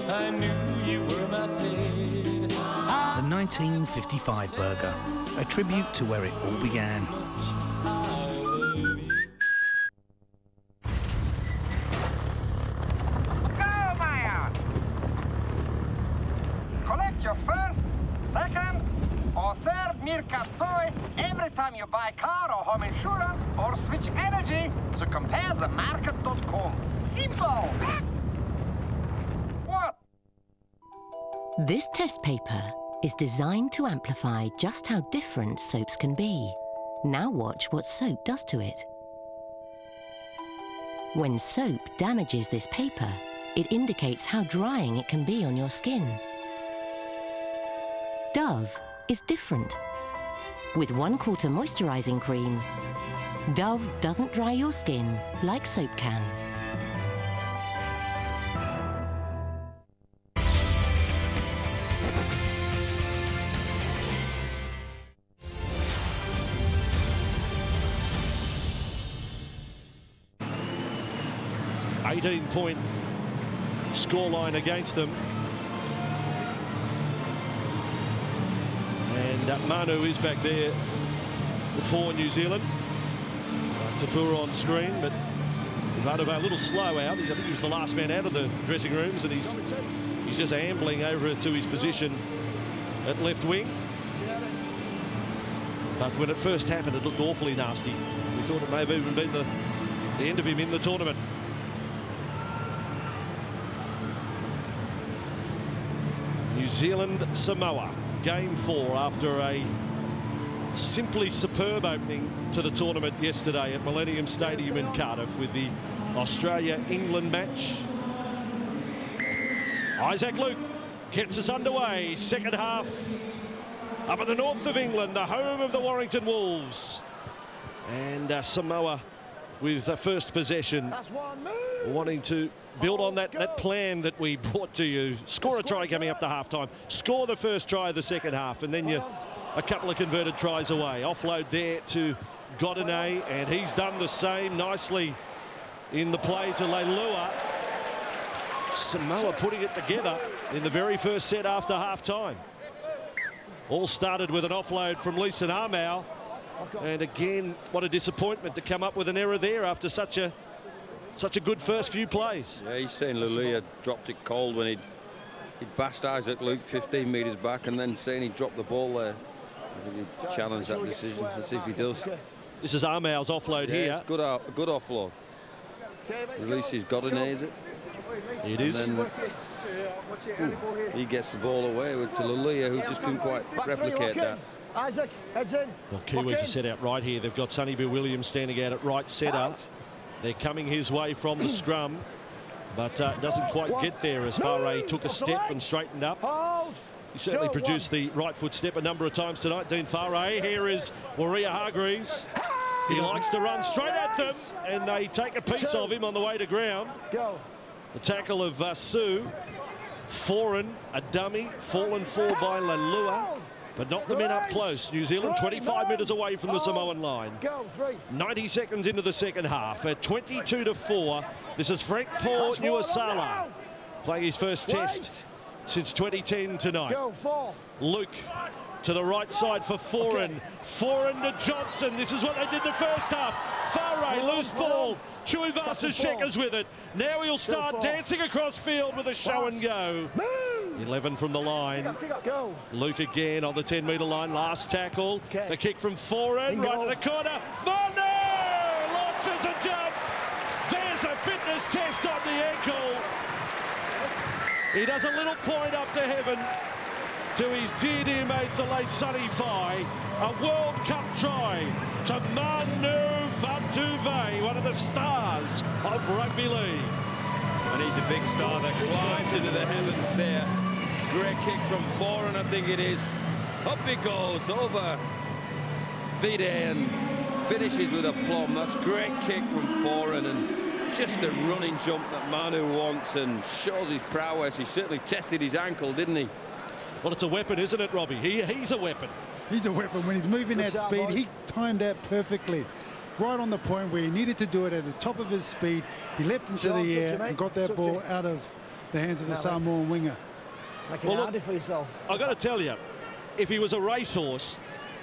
I knew you were my pet.
The 1955 burger, a tribute to where it all began.
Your first, second, or third Meerkat toy every time you buy car or home insurance or switch energy to comparethemarket.com. Simple! What?
This test paper is designed to amplify just how different soaps can be. Now watch what soap does to it. When soap damages this paper, it indicates how drying it can be on your skin. Dove is different. With 1/4 moisturising cream, Dove doesn't dry your skin like soap can.
$18-point scoreline against them. And Manu is back there for New Zealand. Tafura on screen, but Vadova a little slow out. I think he was the last man out of the dressing rooms, and he's just ambling over to his position at left wing. But when it first happened, it looked awfully nasty. We thought it may have even been the end of him in the tournament. New Zealand, Samoa. Game 4 after a simply superb opening to the tournament yesterday at Millennium Stadium in Cardiff with the Australia-England match. Isaac Luke gets us underway. Second half up in the north of England, the home of the Warrington Wolves. And Samoa with the first possession, wanting to build on that plan that we brought to you. Score a try coming up to half-time. Score the first try of the second half, and then you're a couple of converted tries away. Offload there to Godinez, and he's done the same nicely in the play to Leilua. Samoa putting it together in the very first set after half-time. All started with an offload from Leeson Armour. And again, what a disappointment to come up with an error there after such a good first few plays.
Yeah, he's saying Leilua dropped it cold when he'd bashed Isaac Luke 15 metres back, and then saying he dropped the ball there. I think he challenged that decision. Let's see if he does.
This is Armour's offload here.
It's good offload. Release he's got an A, is it?
It is.
And then, he gets the ball away to Leilua, who just couldn't quite replicate that.
Isaac, heads in.
Well, Kiwis are set out right here. They've got Sonny Bill Williams standing out at right centre. They're coming his way from the scrum, but doesn't quite get there as Farah took a step and straightened up. He certainly produced the right foot step a number of times tonight, Dean Farah. Here is Waria Hargreaves. He likes to run straight at them, and they take a piece of him on the way to ground. The tackle of Sue. Foreign, a dummy, fallen for by Leilua, but not the men up close. New Zealand 25 metres away from the Samoan line. 90 seconds into the second half. At 22-4, this is Frank Paul Nuasala playing his first test since 2010 tonight. Luke to the right side for Foreign. Foreign to Johnson. This is what they did the first half. Farah, loose ball. Tuivasa Sheckers with it. Now he'll start dancing across field with a show and go. 11 from the line. Luke again on the 10-metre line. Last tackle. The kick from Foreign right to the corner. Manu launches a jump. There's a fitness test on the ankle. He does a little point up to heaven to his dear mate, the late Sonny Fai. A World Cup try to Manu Vatuvei, one of the stars of rugby league.
And he's a big star that climbed into the heavens there. Great kick from Foreign, I think it is. Up he goes over Vide and finishes with a plum. That's great kick from Foreign, and just a running jump that Manu wants, and shows his prowess. He certainly tested his ankle, didn't he?
Well, it's a weapon, isn't it, Robbie? He's a weapon.
He's a weapon. When he's moving at speed, he timed that perfectly. Right on the point where he needed to do it at the top of his speed. He leapt into the air and got that ball out of the hands of the Samoan winger.
Well, look, for yourself.
I've got to tell you, if he was a racehorse,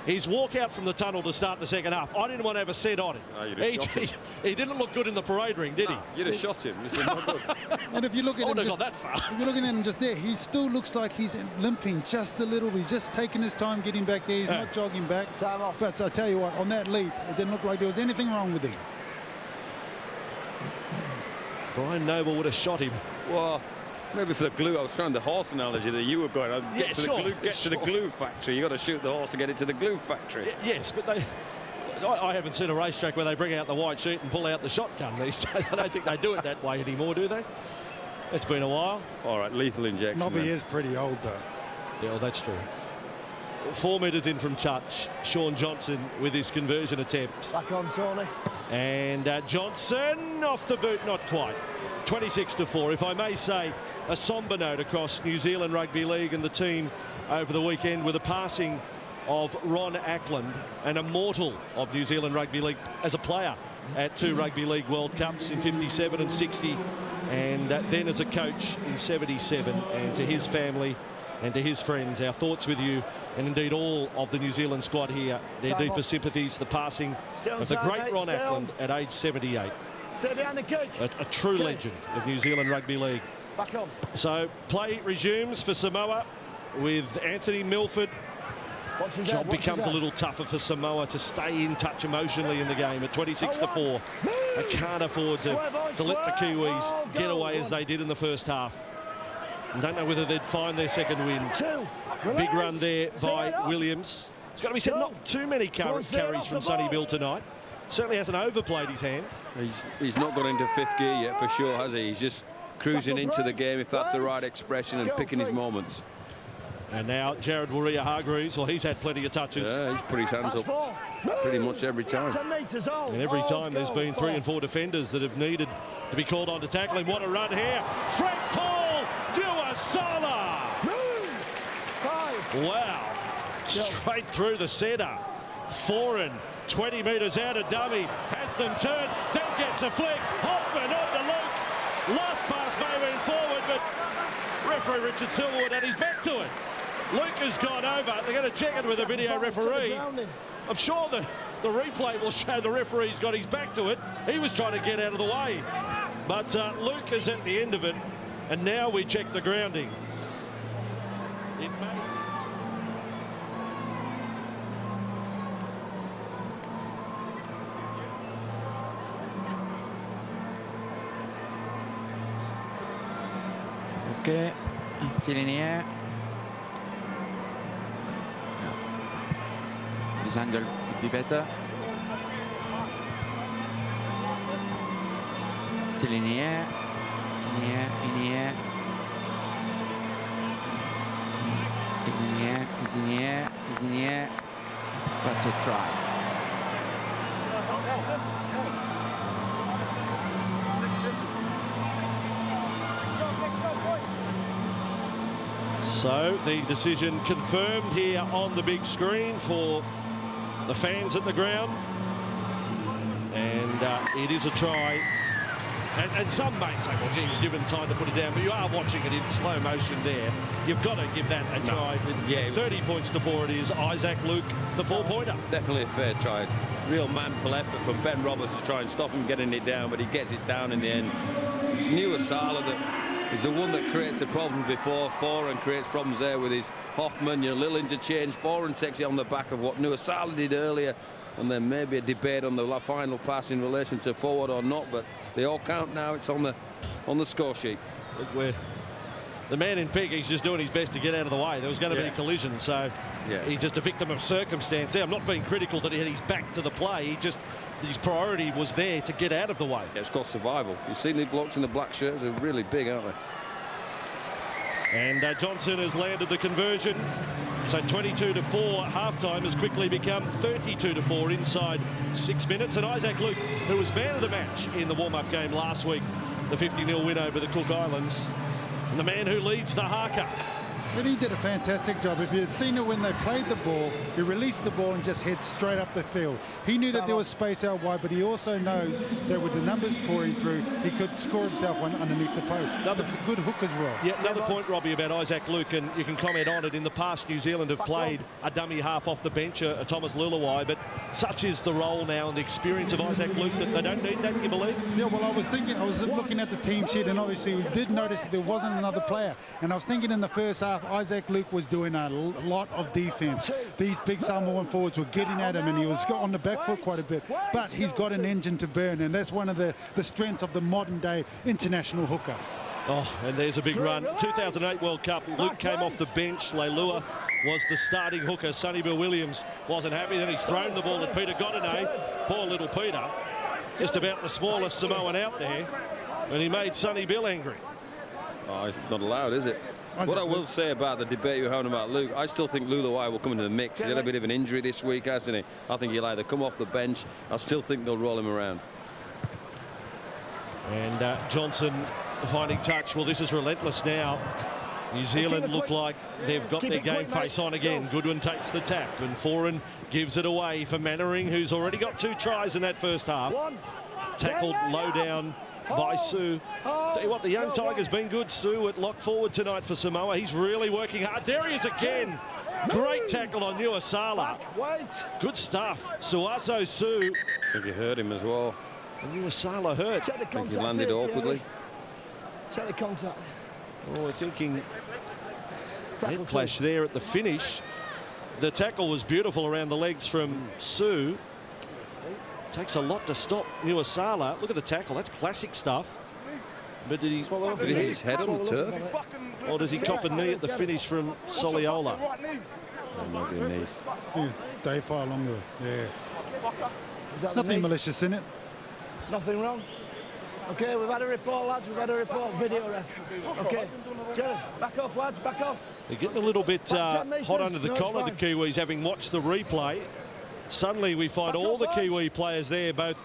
his walk out from the tunnel to start the second half, I didn't want to have a set on him.
No, you'd have shot him.
He didn't look good in the parade ring, did he?
You'd have shot him. It's not good.
And if you look at him,
got that far.
If you're looking at him just there, he still looks like he's limping just a little. He's just taking his time getting back there. He's not jogging back. But I tell you what, on that leap, it didn't look like there was anything wrong with him.
Brian Noble would have shot him.
Well, maybe for the glue. I was trying the horse analogy that you were going. Get to the glue factory. You got to shoot the horse to get it to the glue factory.
Yes, but I haven't seen a racetrack where they bring out the white sheet and pull out the shotgun these days. I don't think they do it that way anymore, do they? It's been a while.
All right, lethal injection.
Nobby is pretty old, though.
Yeah, well, that's true. 4 metres in from touch. Sean Johnson with his conversion attempt.
Back on, Tony.
And Johnson off the boot, not quite. 26-4. If I may say, a sombre note across New Zealand Rugby League and the team over the weekend with a passing of Ron Ackland, an immortal of New Zealand Rugby League as a player at 2 Rugby League World Cups in 57 and 60, and then as a coach in 77. And to his family and to his friends, our thoughts with you, and indeed all of the New Zealand squad here. Their deepest sympathies, the passing of the great Ron Ackland at age 78.
Stay behind the kick.
A true legend of New Zealand Rugby League.
Back on.
So play resumes for Samoa with Anthony Milford. Job becomes a little tougher for Samoa to stay in touch emotionally in the game at 26-4. They can't afford to let the Kiwis get away as they did in the first half. And don't know whether they'd find their second win. Big run there by Williams. It's got to be said, not too many carries from Sonny Bill tonight. Certainly hasn't overplayed his hand.
He's not got into 5th gear yet for sure, has he? He's just cruising into the game, if that's the right expression, and picking his moments.
And now Jared Waria Hargreaves, well, he's had plenty of touches.
Yeah, he's put his hands up pretty much every time.
And every time there's been 3 and 4 defenders that have needed to be called on to tackle him. What a run here. Frank Paul Nuasala. Wow. Straight through the centre. Foreign. 20 metres out of dummy. Has them turn, then gets a flick. Hoffman on to Luke. Last pass may have been forward, but referee Richard Silverwood had his back to it. Luke has gone over. They're going to check it with a video referee. I'm sure the replay will show the referee's got his back to it. He was trying to get out of the way. But Luke is at the end of it, and now we check the grounding. It may...
Okay, still in the air. This angle would be better. Still in the air, in the air, in the air. In the air, he's in the air, he's in the air. That's a try.
So the decision confirmed here on the big screen for the fans at the ground, and it is a try. And some may say, well, gee, he's given time to put it down, but you are watching it in slow motion there. You've got to give that a try. Yeah, 30 points to 4 it is. Isaac Luke, the 4-pointer.
Definitely a fair try. Real manful effort from Ben Roberts to try and stop him getting it down, but he gets it down in the end. It's Nu'uausala that is the one that creates the problems before. Foran creates problems there with his Hoffman. Your little interchange. Foran takes it on the back of what Nu'uausala did earlier, and then maybe a debate on the final pass in relation to forward or not, but they all count now. It's on the score sheet.
Look, where the man in pig, he's just doing his best to get out of the way. There was going to be a collision, so he's just a victim of circumstance there. I'm not being critical that he had his back to the play. His priority was there to get out of the way.
Yeah, it's called survival. You've seen the blokes in the black shirts, they're really big, aren't they?
And Johnson has landed the conversion. So 22-4, half-time has quickly become 32-4 inside 6 minutes. And Isaac Luke, who was man of the match in the warm-up game last week, the 50-0 win over the Cook Islands, and the man who leads the haka.
And he did a fantastic job. If you'd seen it when they played the ball, he released the ball and just heads straight up the field. He knew that there was space out wide, but he also knows that with the numbers pouring through, he could score himself one underneath the post. That's a good hook as well.
Yeah, another point, Robbie, about Isaac Luke, and you can comment on it. In the past, New Zealand have played a dummy half off the bench, a Thomas Luluwai, but such is the role now and the experience of Isaac Luke that they don't need that, you believe?
Yeah, well, I was looking at the team sheet, and obviously we did notice that there wasn't another player. And I was thinking in the first half, Isaac Luke was doing a lot of defense. These big Samoan forwards were getting at him, and he was on the back foot quite a bit. But he's got an engine to burn, and that's one of the strengths of the modern-day international hooker.
Oh, and there's a big run. 2008 World Cup, Luke came off the bench. Leilua was the starting hooker. Sonny Bill Williams wasn't happy. Then he's thrown the ball at Peter Godinay. Poor little Peter. Just about the smallest Samoan out there. And he made Sonny Bill angry.
Oh, it's not allowed, is it? What I will say about the debate you're having about Luke, I still think Luluwai will come into the mix. He had a bit of an injury this week, hasn't he? I think he'll either come off the bench. I still think they'll roll him around.
And Johnson finding touch. Well, this is relentless now. New Zealand look like they've got their game face on again. Goodwin takes the tap, and Foran gives it away for Mannering, who's already got 2 tries in that first half. Tackled low down by Sue. Tell you what, the young Tiger's been good, Sue, at lock forward tonight for Samoa. He's really working hard. There he is again. Great tackle on Nu'uausala. Good stuff. Suaso Sue.
I think you hurt him as well.
And Nu'uausala hurt.
I think he landed awkwardly.
Check the contact.
Oh, we're thinking head clash there at the finish. The tackle was beautiful around the legs from Sue. Takes a lot to stop Nu'uausala. Look at the tackle. That's classic stuff. But did he
hit his head on the turf?
Or does he cop a knee at the finish from Soliola?
Maybe a knee.
Day far longer. Yeah. Nothing malicious in it.
Nothing wrong. Okay, we've had a report, lads. We've had a report. Video ref. Okay. Jerry, back off, lads. Back off.
They're getting a little bit hot under the collar, the Kiwis, having watched the replay. Suddenly we find all the Kiwi players there both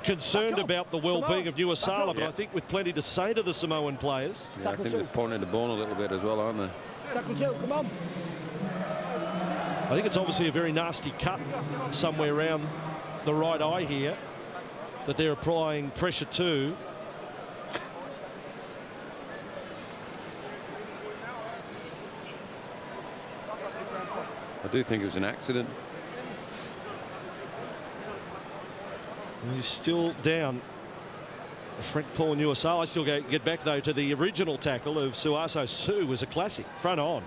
concerned about the well-being of Nu'uausala, but I think with plenty to say to the Samoan players.
Yeah, I think they're pointing the ball a little bit as well, aren't they?
Tackle 2, come on.
I think it's obviously a very nasty cut somewhere around the right eye here. that they're applying pressure to.
I do think it was an accident.
And he's still down. Frank Paul Nuasala. I still get back though to the original tackle of Suaso. Su was a classic, front on.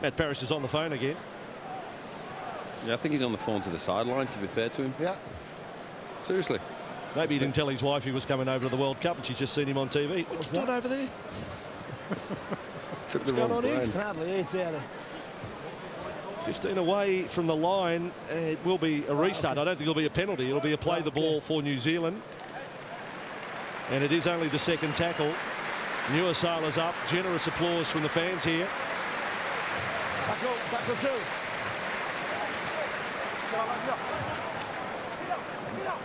Matt Parrish is on the phone again.
Yeah, I think he's on the phone to the sideline, to be fair to him.
Yeah.
Seriously.
Maybe he didn't tell his wife he was coming over to the World Cup and she's just seen him on TV. What's he doing over there?
Took the wrong plane.
Hardly
15 away from the line. It will be a restart. I don't think it'll be a penalty. It'll be a play the ball for New Zealand. And it is only the second tackle. Nuasala's up. Generous applause from the fans here.
Tackle two.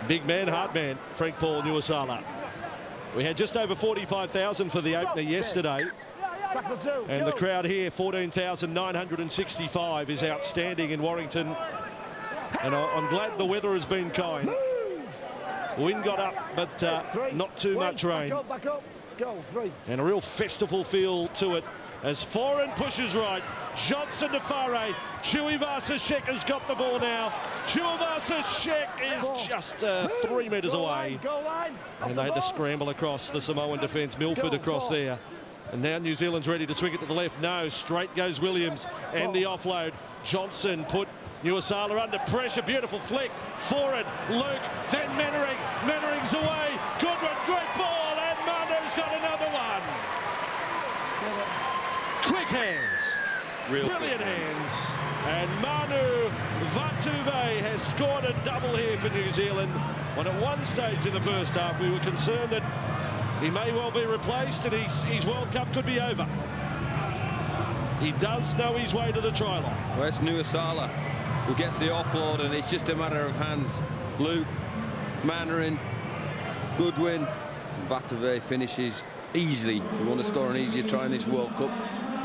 Big man, hard man, Frank Paul Nuasala. We had just over 45,000 for the opener yesterday. And the crowd here, 14,965, is outstanding in Warrington. And I'm glad the weather has been kind. Wind got up, but not too much rain.
Back up. Go, 3.
And a real festival feel to it as Foreign pushes right. Johnson to Fare. Tuivasa-Sheck has got the ball now. Tuivasa-Sheck is just 3 metres away. And they had to scramble across the Samoan defence. Milford across there. And now New Zealand's ready to swing it to the left. No, straight goes Williams. And the offload. Johnson put Nuasala under pressure. Beautiful flick. Forward, Luke, then Mannering. Mannering's away. Good one, great ball. And Manu's got another one. Quick hands. Brilliant hands. And Manu Vatuvei has scored a double here for New Zealand. When at one stage in the first half we were concerned that he may well be replaced and his World Cup could be over. He does know his way to the try line.
Well, it's Nuasala who gets the offload, and it's just a matter of hands. Luke, Mannering, Goodwin, Vatuvei finishes easily. You want to score an easier try in this World Cup,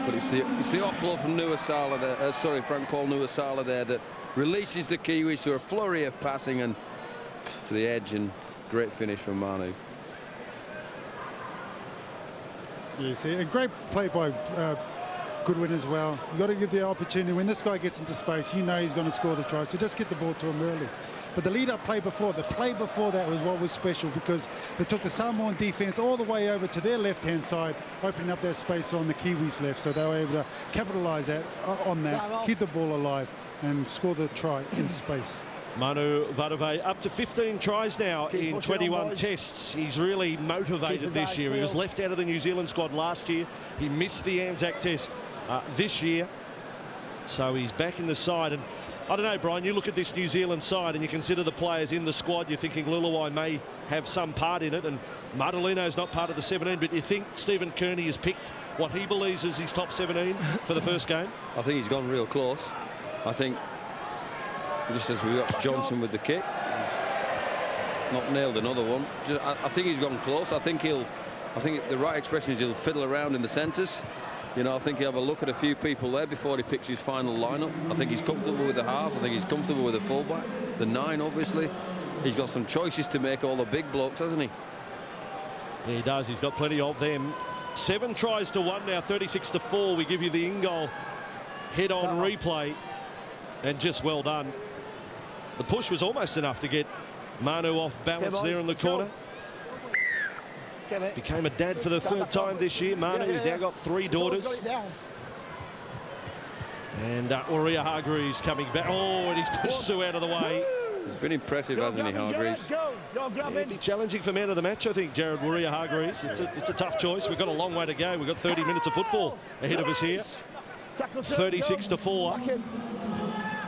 but it's the offload from Nuasala there, Frank Paul Nuasala there, that releases the Kiwis to a flurry of passing and to the edge, and great finish from Manu.
Yes, a great play by Goodwin as well. You've got to give the opportunity. When this guy gets into space, you know he's going to score the try, so just get the ball to him early. But the lead-up play before that was what was special, because they took the Samoan defence all the way over to their left-hand side, opening up that space on the Kiwis' left, so they were able to capitalise on that, keep the ball alive and score the try in space.
Manu Vatuvei up to 15 tries now in 21 tests. He's really motivated this year. He was left out of the New Zealand squad last year. He missed the Anzac test this year. So he's back in the side. And I don't know, Brian, you look at this New Zealand side and you consider the players in the squad. You're thinking Luluai may have some part in it. And Martelino's not part of the 17. But you think Stephen Kearney has picked what he believes is his top 17 for the first game?
I think he's gone real close. I think, just as we watched Johnson with the kick, he's not nailed another one. I think he's gone close. I think the right expression is he'll fiddle around in the centres. You know, I think he'll have a look at a few people there before he picks his final lineup. I think he's comfortable with the halves. I think he's comfortable with the fullback, the 9, obviously. He's got some choices to make, all the big blokes, hasn't he?
Yeah, he does. He's got plenty of them. 7 tries to 1 now, 36-4. We give you the in-goal head-on replay, and just well done. The push was almost enough to get Manu off balance there in the corner. Became a dad for the 3rd time this year. Manu's now got 3 daughters. And Aurea Hargreaves coming back. Oh, and he's pushed Sue out of the way.
He's been impressive, hasn't he, Hargreaves?
It'd be challenging for man of the match, I think, Jared Aurea Hargreaves. It's a tough choice. We've got a long way to go. We've got 30 minutes of football ahead of us here. 36-4.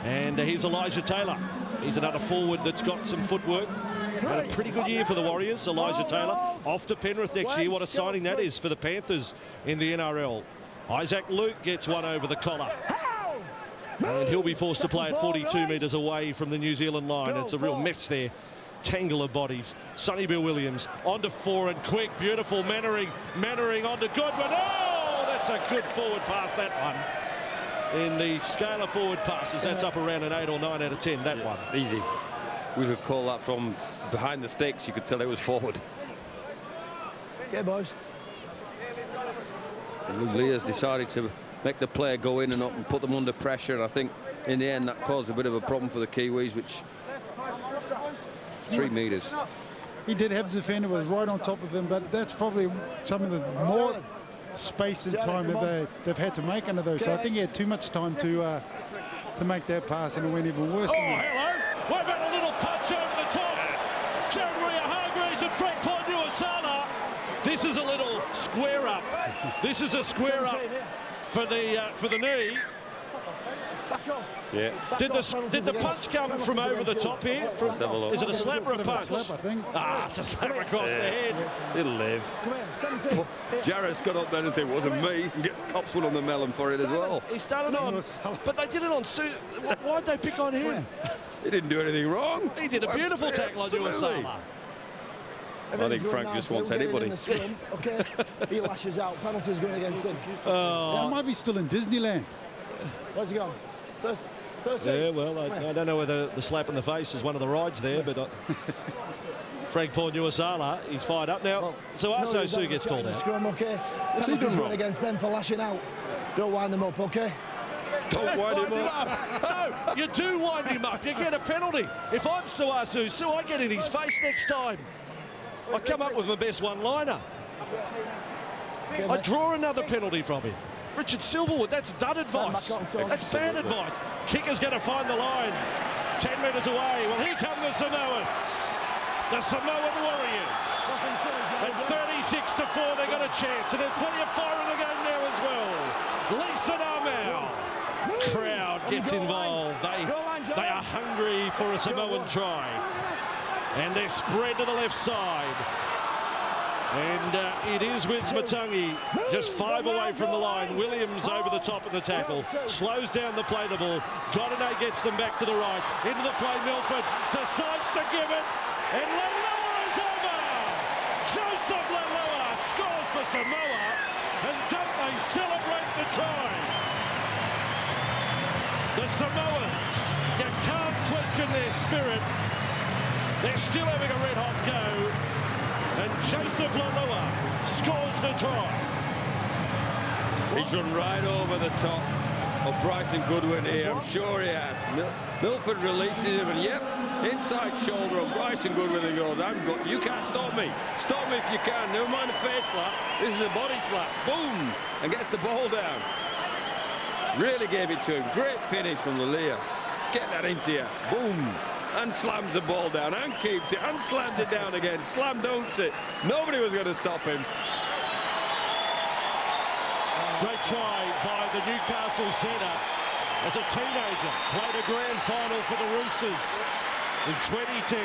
And here's Elijah Taylor. He's another forward that's got some footwork. Had a pretty good year for the Warriors. Elijah Taylor off to Penrith next year. What a signing that is for the Panthers in the NRL. Isaac Luke gets one over the collar. And he'll be forced to play at 42 metres away from the New Zealand line. It's a real mess there. Tangle of bodies. Sonny Bill Williams onto 4 and quick. Beautiful Mannering onto Goodwin. Oh, that's a good forward pass, that one. In the scale of forward passes, that's up around an 8 or 9 out of 10, that one.
Easy. we could call that from behind the sticks. You could tell it was forward.
Okay, boys.
Leah's decided to make the player go in and up and put them under pressure, and I think in the end that caused a bit of a problem for the Kiwis, which 3 metres.
He did have the defender was right on top of him, but that's probably some of the more space and time that they've had to make under those. So I think he had too much time to make that pass, and it went even worse.
Hello. What about a little punch over the top? Jeremiah Hargreaves and Frank Poinuasala. This is a little square up. This is a square up for the knee.
Yeah.
Did the punch come from over the top here?
Let's have a look.
Is it a slap or a punch?
Slap, I think.
It's a slap across the head.
It'll live. Jarrett's got up there and think it wasn't me, and gets cops one on the melon for it as well.
He started on, but they did it on Sue. Why'd they pick on him?
He didn't do anything wrong.
He did a beautiful tackle on Uesala.
I think Frank just wants anybody.
Okay, he lashes out. Penalties going against him.
He might be still in Disneyland.
Where's he gone? 13.
Yeah, well, I don't know whether the slap in the face is one of the rides there, but Frank Poinuasala, he's fired up now. So Aso Sue gets called out.
Scrum, okay.
What's he done wrong?
Against them for lashing out. Don't wind them up, okay?
Don't wind him up.
No, you do wind him up. You get a penalty. If I'm Suasu, I get in his face next time. I come up with my best one-liner. I draw another penalty from him. Richard Silverwood, that's dud advice. That's bad advice. Kicker's going to find the line. 10 metres away. Well, here come the Samoans. The Samoan Warriors. At 36-4, they've got a chance. And there's plenty of fire in the game now as well. Lisa Narmau. Crowd gets involved. They are hungry for a Samoan try. And they're spread to the left side. And it is with Matangi just 5 away from the line. Williams over the top of the tackle. Slows down the play the ball. Godinay gets them back to the right. Into the play, Milford decides to give it. And Leilua is over! Joseph Leilua scores for Samoa. And don't they celebrate the try? The Samoans, you can't question their spirit. They're still having a red-hot go. And Joseph Leilua scores the try.
He's run right over the top of Bryson Goodwin here. I'm sure he has. Milford releases him, and yep, inside shoulder on Bryson Goodwin, and goes, you can't stop me. Stop me if you can. Never mind the face slap. This is a body slap. Boom! And gets the ball down. Really gave it to him. Great finish from Leilua. Get that into you. Boom! And slams the ball down and keeps it and slams it down again. Slam dunks it. Nobody was going to stop him.
Great try by the Newcastle centre as a teenager. Played a grand final for the Roosters in 2010.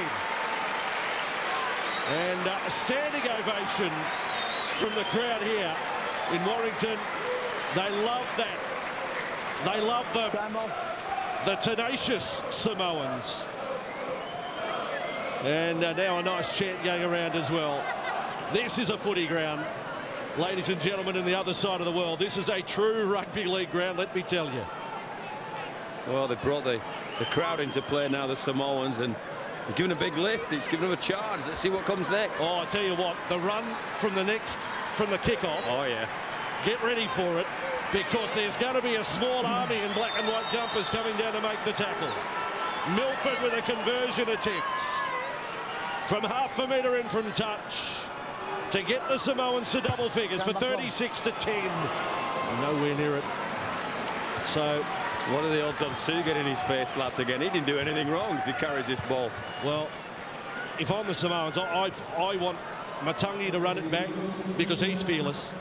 And a standing ovation from the crowd here in Warrington. They love that. They love the tenacious Samoans. And now a nice chant going around as well. This is a footy ground, ladies and gentlemen, in the other side of the world. This is a true rugby league ground, let me tell you.
Well, they brought the crowd into play now, the Samoans, and they're giving a big lift. It's giving them a charge. Let's see what comes next.
Oh, I tell you what, the run from the kickoff.
Oh, yeah.
Get ready for it, because there's going to be a small army in black and white jumpers coming down to make the tackle. Milford with a conversion attempt. From half a metre in from touch to get the Samoans to double figures for 36-10. Nowhere near it. So,
what are the odds on Sue getting his face slapped again? He didn't do anything wrong if he carries this ball.
Well, if I'm the Samoans, I want Matangi to run it back because he's fearless.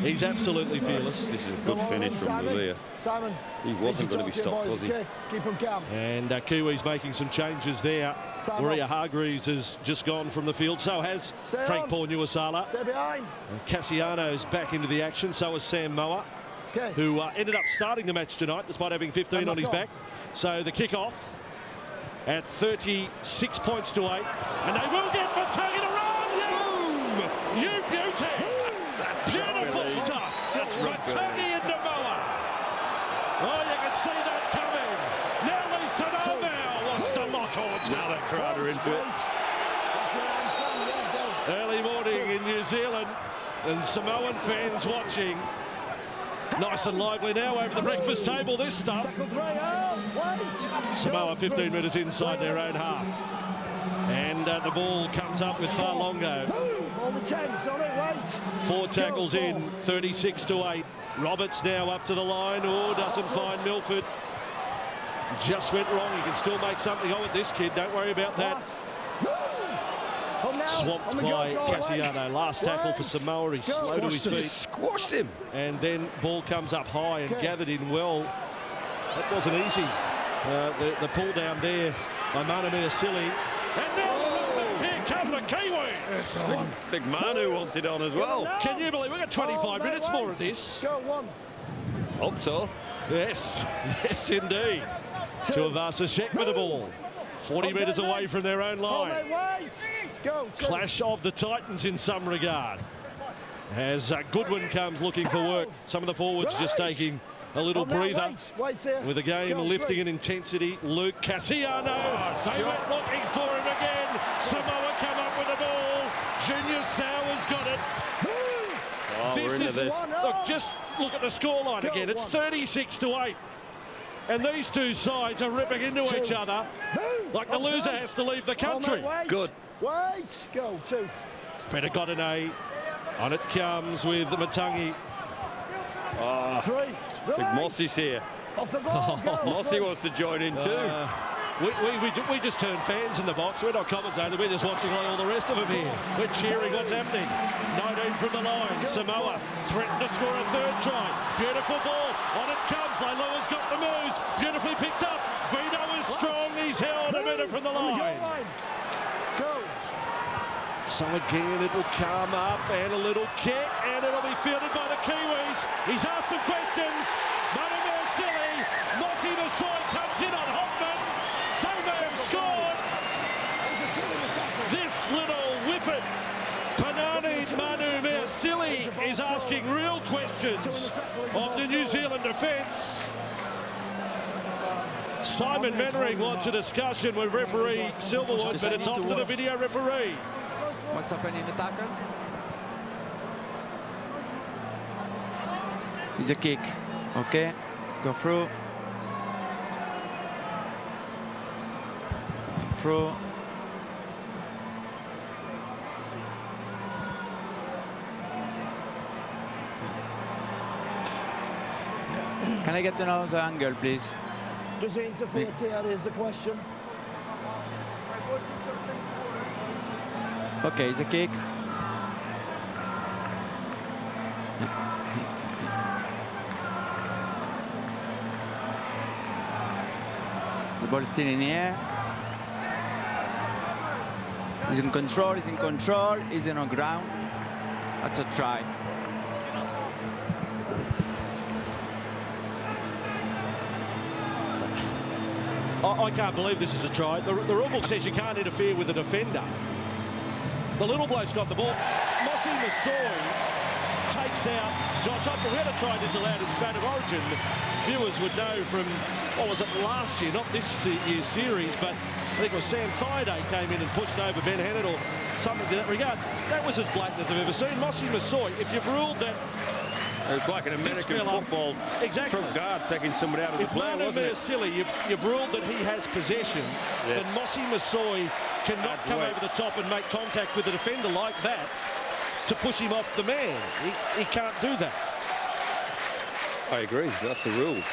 He's absolutely fearless.
This is a good finish from Leilua.
Simon.
He wasn't going to be stopped, was he?
Okay. Keep him calm.
And Kiwi's making some changes there. Maria Hargreaves has just gone from the field. So has Frank Poinuasala.
Stay behind.
And Cassiano's back into the action. So is Sam Moa, who ended up starting the match tonight despite having 15 on his back. So the kick-off at 36 points to 8. And they will get Matangi to run. Boom! You beauty! That's beautiful stuff. That's Matangi and Moa. Oh, you can see that coming. Now Lisa Narmau wants to lock horns.
Now the crowd we're into it.
Early morning in New Zealand, and Samoan fans watching. Nice and lively now over the breakfast table, this stuff. Samoa 15 metres inside their own half. And the ball comes up with Farlongo.
All the 10s on it, wait.
4 tackles in, 36-8. Roberts now up to the line. Oh, doesn't find Milford. Just went wrong. He can still make something of it, this kid. Don't worry about that. Swamped by Cassiano. Last tackle for Samoa. He's slow to his feet.
Squashed him.
And then ball comes up high and gathered in well. That wasn't easy. The pull down there by Manamia Silly. And now here come the Kiwi.
Big Manu wants it on as well.
Can you believe we've got 25 minutes more of this?
Go one.
Hope so.
Yes, yes indeed. Tuivasa Sheck with the ball. 40 metres away from their own line. Clash of the Titans in some regard. As Goodwin comes looking for work. Some of the forwards just taking a little breather. With the game lifting in intensity. Luke Cassiano. They went looking for him again. Samoa come up with the ball. Junior Sauer's got it.
We're into this.
Look, just look at the scoreline again. It's 36-8. And these two sides are ripping into each other like the loser has to leave the country.
Good.
Wait. Go, 2.
Petagodine. On it comes with Matangi.
3.
Big Mossy's here.
Off the ball.
Mossy wants to join in too.
We just turn fans in the box. We're not commentators. We're just watching like all the rest of them here. We're cheering what's happening. 19 from the line. Samoa threatened to score a 3rd try. Beautiful ball. On it comes. Leilua's got the moves. Beautifully picked up. Vito is strong. He's held a minute from the line.
Go.
So again, it will come up and a little kick, and it'll be fielded by the Kiwis. He's asked some questions. Manamia Silly. Mossy Masoi comes in on Hoffman. They may have scored. This little whippet, Panani Manamia Silly, is asking real questions of the New Zealand defence. Simon Mannering wants a discussion with referee Silverwood, but it's off to the video referee.
What's happening in the tackle? It's a kick. Okay, go through. Through. Can I get another angle, please?
Does he interfere here is the question.
Okay, it's a kick. The ball is still in the air. He's in control, he's in on ground. That's a try.
I can't believe this is a try. The rule book says you can't interfere with the defender. The little bloke's got the ball. Mossy Masoi takes out Josh Upton. We had a try disallowed in State of Origin. Viewers would know from, what was it, last year, not this year's series, but I think it was Sam Thaiday came in and pushed over Ben Hannett or something to that regard. That was as blatant as I've ever seen. Mossy Masoi, if you've ruled that...
It's like an American football front guard taking somebody out of the play, wasn't it?
Silly, you've ruled that he has possession, then Mossy Masoi cannot come over the top and make contact with a defender like that to push him off the man. He can't do that.
I agree, that's the rules.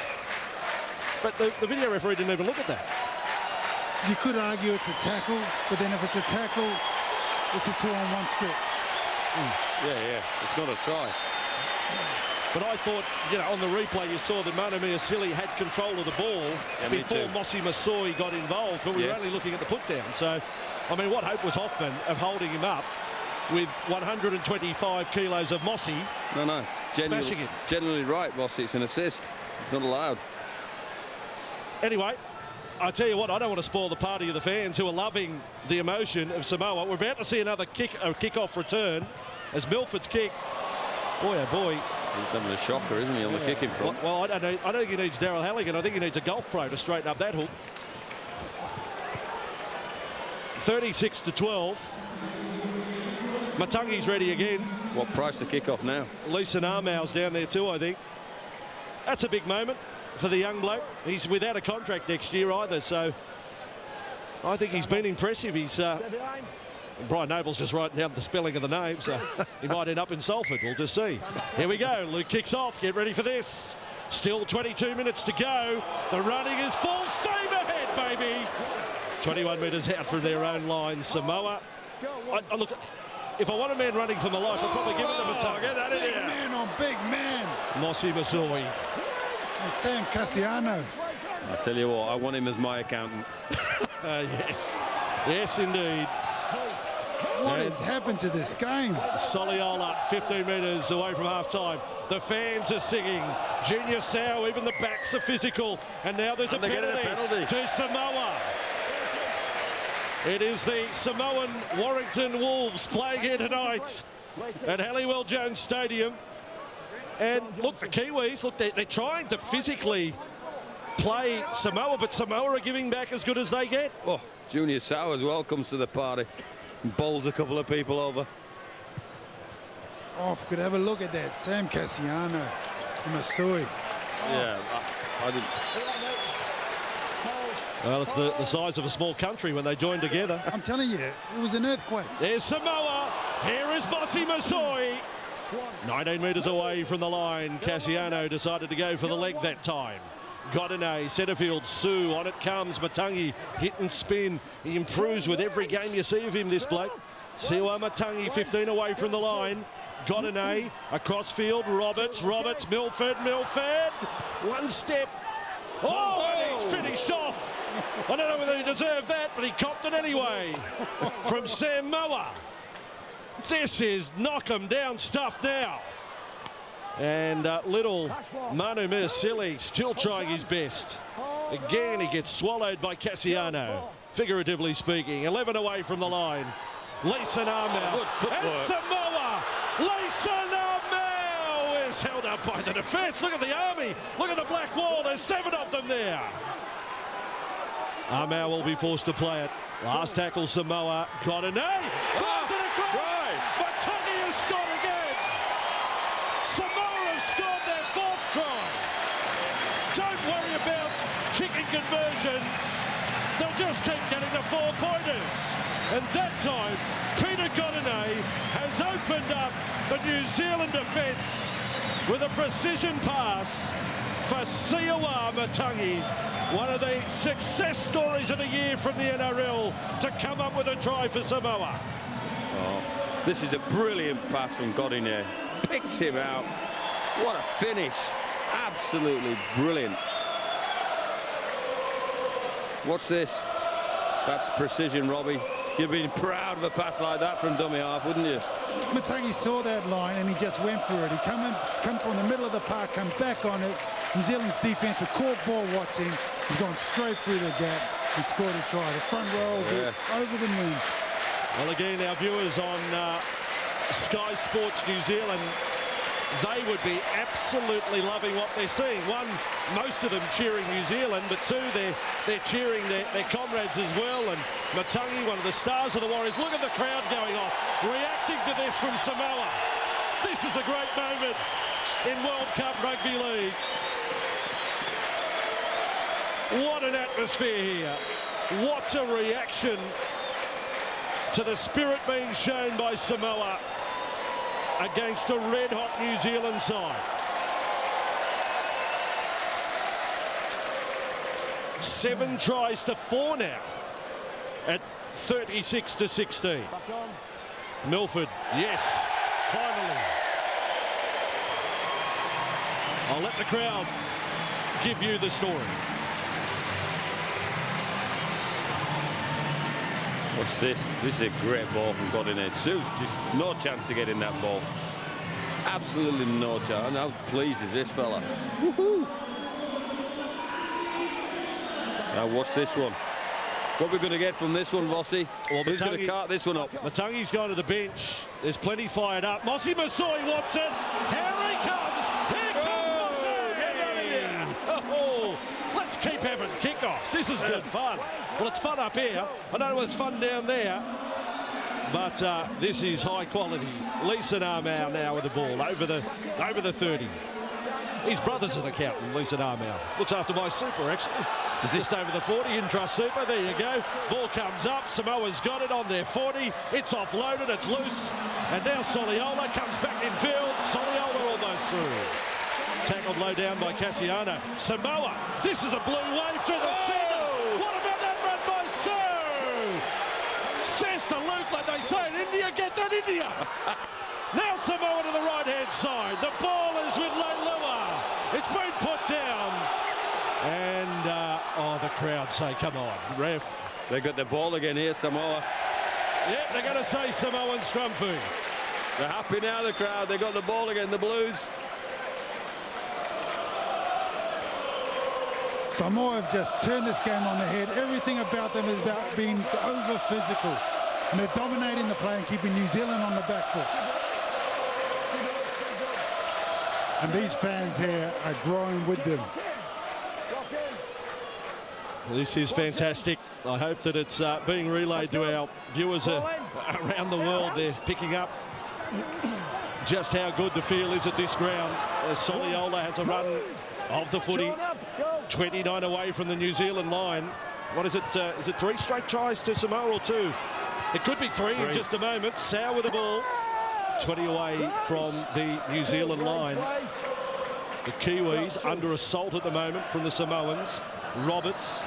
But the video referee didn't even look at that.
You could argue it's a tackle, but then if it's a tackle, it's a 2-on-1 strip.
Yeah, it's not a try.
But I thought, on the replay you saw that Manamia Silly had control of the ball before Mossy Masoi got involved, but we were only looking at the put down. So, I mean, what hope was Hoffman of holding him up with 125 kilos of Mossy?
No.
Smashing it.
Generally right, Mossy. It's an assist. It's not allowed.
Anyway, I tell you what, I don't want to spoil the party of the fans who are loving the emotion of Samoa. We're about to see another kick-off return as Milford's kick. Boy, oh boy.
He's having a shocker, isn't he, on the kicking front?
Well, I don't know. I don't think he needs Daryl Halligan. I think he needs a golf pro to straighten up that hook. 36-12. Matangi's ready again.
What price to kick off now?
Leeson Armau's down there too, I think. That's a big moment for the young bloke. He's without a contract next year either, so I think he's been impressive. He's Brian Noble's just writing down the spelling of the name, so he might end up in Salford. We'll just see. Here we go. Luke kicks off. Get ready for this. Still 22 minutes to go. The running is full steam ahead, baby. 21 metres out from their own line. Samoa. I look, if I want a man running for my life, I'll probably give it to Matangi. Get that in
Big
here.
man on big man.
Mossy Masoi.
And Sam Cassiano.
I tell you what, I want him as my accountant.
Yes. Yes, indeed.
What has happened to this game?
Soliola, 15 metres away from half-time. The fans are singing. Junior Sao, even the backs are physical. And now there's a penalty to Samoa. It is the Samoan Warrington Wolves playing here tonight at Halliwell Jones Stadium. And look, the Kiwis, look, they're trying to physically play Samoa, but Samoa are giving back as good as they get.
Oh, Junior Sao as well comes to the party. Bowls a couple of people over.
Oh, if we could have a look at that. Sam Cassiano, Masoi.
Yeah, I didn't.
Well, it's the size of a small country when they join together.
I'm telling you, it was an earthquake.
There's Samoa. Here is Mossy Masoi. 19 metres away from the line. Cassiano decided to go for the leg that time. Godinay, centrefield, Sue, on it comes. Matangi, hit and spin. He improves with every game you see of him, this bloke. Siwa Matangi, 15 away from the line. Godinay, across field, Roberts, Milford. One step. Oh, and he's finished off. I don't know whether he deserved that, but he copped it anyway. From Samoa. This is knock 'em down stuff now. And little Manu Measili still trying his best. Again, he gets swallowed by Cassiano, figuratively speaking. 11 away from the line. Leeson Armau. And Samoa. Leeson Armau is held up by the defence. Look at the army. Look at the black wall. There's 7 of them there. Armau will be forced to play it. Last tackle, Samoa. Godinay. Fires it across. Matangi has scored again. Samoa have scored their 4th try. Don't worry about kicking conversions. They'll just keep getting the 4-pointers. And that time, Peter Godinay has opened up the New Zealand defence with a precision pass for Siwa Matangi. One of the success stories of the year from the NRL to come up with a try for Samoa.
Oh, this is a brilliant pass from Godinay. Picks him out. What a finish. Absolutely brilliant. What's this? That's precision, Robbie. You'd be proud of a pass like that from dummy half, wouldn't you?
Matangi saw that line and he just went for it. He come from the middle of the park, come back on it. New Zealand's defence with court ball watching. He's gone straight through the gap and scored a try. The front row will be over the moon.
Well, again, our viewers on Sky Sports New Zealand, they would be absolutely loving what they're seeing. One, most of them cheering New Zealand, but two, they're cheering their comrades as well. And Matangi, one of the stars of the Warriors. Look at the crowd going off, reacting to this from Samoa. This is a great moment in World Cup Rugby League. What an atmosphere here. What a reaction to the spirit being shown by Samoa against a red-hot New Zealand side. 7 tries to 4 now at 36-16. Milford, yes, finally. I'll let the crowd give you the story.
What's this? This is a great ball from Godinay. Sue's just no chance to get in that ball. Absolutely no chance. And how pleased is this fella? Woohoo! Now what's this one? What are we going to get from this one, Vossi?
Well,
who's going to cart this one up?
Matangi's gone to the bench. There's plenty fired up. Mossy Masoi wants it. Here he comes. Here comes Mossy. Get out of here. Oh, let's keep having kickoffs. This is good fun. Well, it's fun up here. I don't know if it's fun down there. But this is high quality. Lee Sanamau now with the ball over the 30. His brother's an accountant, Lee Sanamau. Looks after my super, actually. Just over the 40 in Trust Super. There you go. Ball comes up. Samoa's got it on their 40. It's offloaded. It's loose. And now Soliola comes back in field. Soliola almost through. Tackled low down by Cassiano. Samoa. This is a blue wave through the centre. What about that run by Sue? Says to Luke, like they say in India, get that India. Now Samoa to the right-hand side. The ball is with Leilua. It's been put down. And, oh, the crowd say, come on, ref.
They got the ball again here, Samoa.
Yep, they're going to say Samoan scrumpy.
They're happy now, the crowd. They got the ball again, the Blues.
Samoa have just turned this game on the head. Everything about them is about being over-physical. And they're dominating the play and keeping New Zealand on the back foot. And these fans here are growing with them.
This is fantastic. I hope that it's being relayed to our viewers around the world. They're picking up just how good the feel is at this ground. Soliola has a run of the footy, 29 away from the New Zealand line. What is it? Is it 3 straight tries to Samoa or 2? It could be 3 in just a moment. Sow with the ball, 20 away from the New Zealand line. The Kiwis under assault at the moment from the Samoans. Roberts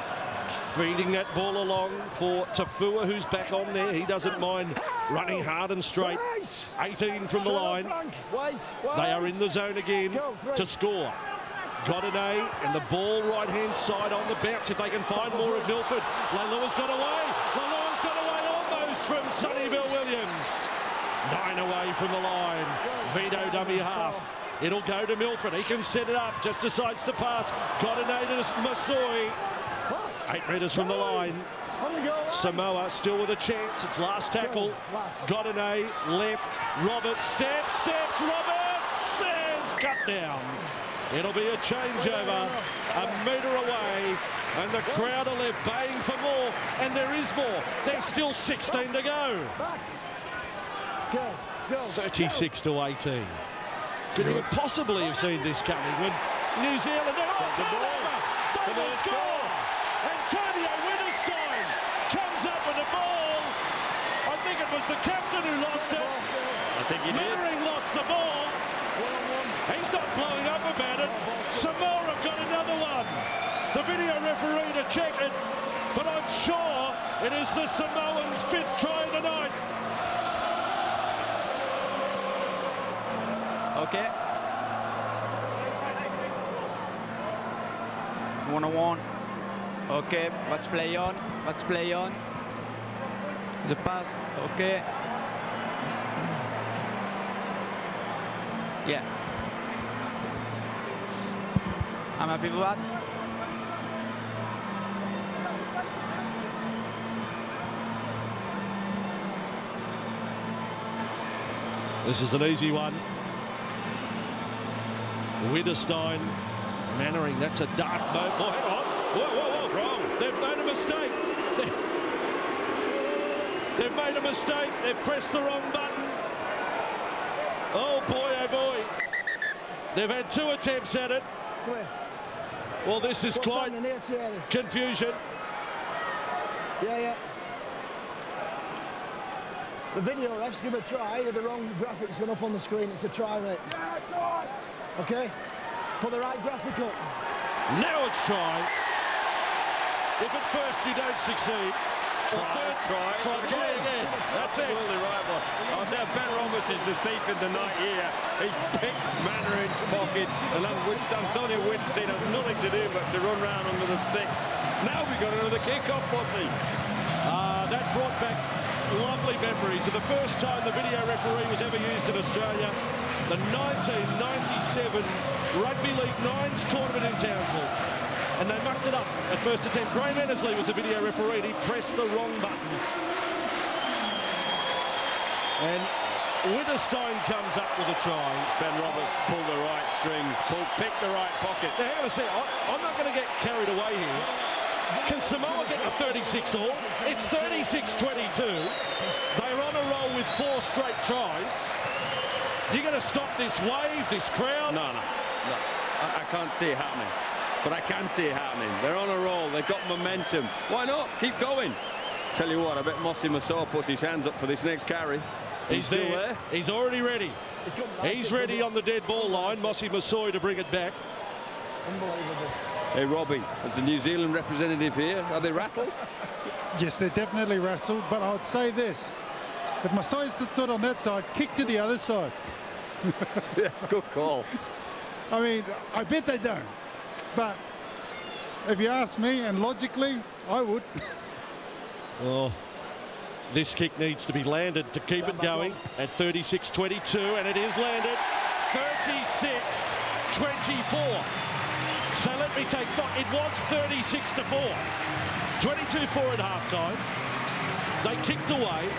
feeding that ball along for Tafua, who's back on there. He doesn't mind running hard and straight. 18 from the line. They are in the zone again to score. Got an A, and the ball right-hand side on the bounce if they can find more of Milford. Leilua's got away. Leilua's got away almost from Sonny Bill Williams. 9 away from the line. Vito dummy half. It'll go to Milford. He can set it up. Just decides to pass. Got an A to Masoi. 8 metres from the line. Samoa still with a chance. It's last tackle. Got an A. Left. Roberts. Steps. Roberts says cut down. It'll be a changeover. A metre away. And the crowd are left baying for more. And there is more. There's still 16 to go. 36 to 18. Could you possibly have seen this coming when New Zealand takes the ball? They will score. Antonio Winterstein comes up with the ball. I think it was the captain who lost it.
I think he did.
Mannering lost the ball. He's not blowing up about it. Samoa have got another one. The video referee to check it, but I'm sure it is the Samoans' 5th try of the night.
Okay. 1-on-1. Okay, let's play on. The pass, okay. Yeah. I'm happy with that.
This is an easy one. Winterstein, Mannering, that's a dark move. Oh, hang on. Whoa, wrong. They've made a mistake. They've made a mistake. They've pressed the wrong button. Oh boy. They've had 2 attempts at it. Well, this is quite confusion.
Yeah. The video refs give a try. The wrong graphics going up on the screen. It's a try, mate. Okay, put the right graphic up.
Now it's try. If at first you don't succeed, try again. That's it.
Absolutely right, boy. I was there, Ben Roberts is the thief in the night here. He picks Mannering's pocket, and Antonio Winterstein has nothing to do but to run round under the sticks. Now we've got another kick-off, Bossy.
That brought back lovely memories of the first time the video referee was ever used in Australia. The 1997 Rugby League Nines tournament in Townsville. And they mucked it up at first attempt. Graham Ennersley was the video referee. He pressed the wrong button. And Winterstein comes up with a try.
Ben Roberts pulled the right strings, picked the right pocket.
Now, hang on a second. I'm not going to get carried away here. Can Samoa get the 36 all? It's 36-22. They're on a roll with 4 straight tries. You're going to stop this wave, this crowd?
No. I can't see it happening. But I can see it happening. They're on a roll. They've got momentum. Why not? Keep going. Tell you what, I bet Mossy Masoa puts his hands up for this next carry. He's still there.
He's already ready. He's ready on the dead ball line. Mossy Masoa to bring it back.
Unbelievable.
Hey, Robbie, as the New Zealand representative here, are they rattled?
Yes, they're definitely rattled, but I would say this. If Masoa stood on that side, kick to the other side.
That's a good call.
I mean, I bet they don't. But if you ask me, and logically, I would.
Well, this kick needs to be landed to keep it going at 36-22, and it is landed. 36-24. So let me take stock. It was 36-4. 22-4 at halftime. They kicked away.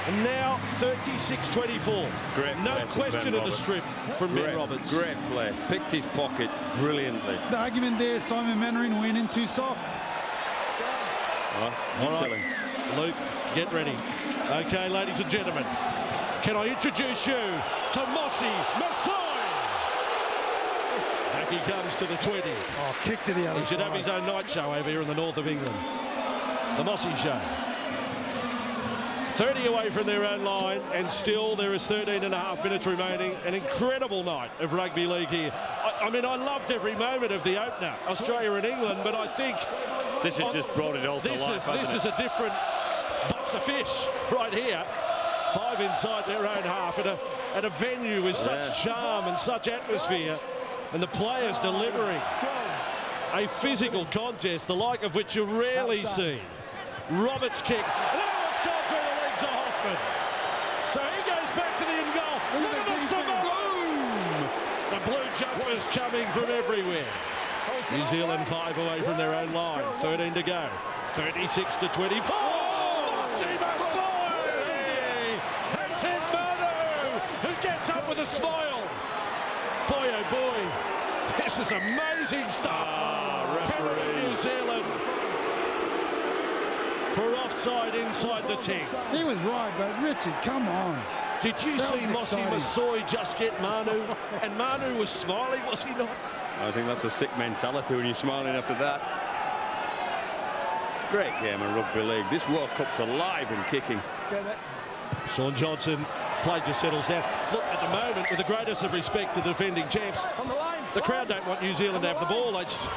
And now 36-24.
Great
no
play
question of the strip from Ben Roberts.
Great play. Picked his pocket brilliantly.
The argument there, Simon Mannering went in too soft.
All right, Luke, get ready. Okay, ladies and gentlemen, can I introduce you to Mossy Masoa? Back he comes to the 20.
Oh, kick to the other side.
He should have his own night show over here in the north of England. The Mossy Show. 30 away from their own line, and still there is 13.5 minutes remaining. An incredible night of rugby league here. I mean, I loved every moment of the opener, Australia and England, but I think
this has just brought it all to life.
This is a different box of fish right here. 5 inside their own half at a venue with such charm and such atmosphere, and the players delivering a physical contest, the like of which you rarely see. Roberts kick. Gone through the legs of Hoffman. So he goes back to the in goal. Look at the Samoa. Boom! The blue jumpers coming from everywhere. New Zealand 5 away from their own line. 13 to go. 36-24. Mossy Masoa has hit Manu, who gets up with a smile. Boy, oh boy, this is amazing stuff. Penalty New Zealand for offside inside the 10.
He was right, but Richard, come on.
Did you see Mossy Masoa just get Manu? And Manu was smiling, was he not?
I think that's a sick mentality when you're smiling after that. Great game of rugby league. This World Cup's alive and kicking.
Sean Johnson, play just settles down. Look, at the moment, with the greatest of respect to the defending champs, the crowd don't want New Zealand to have the ball. They just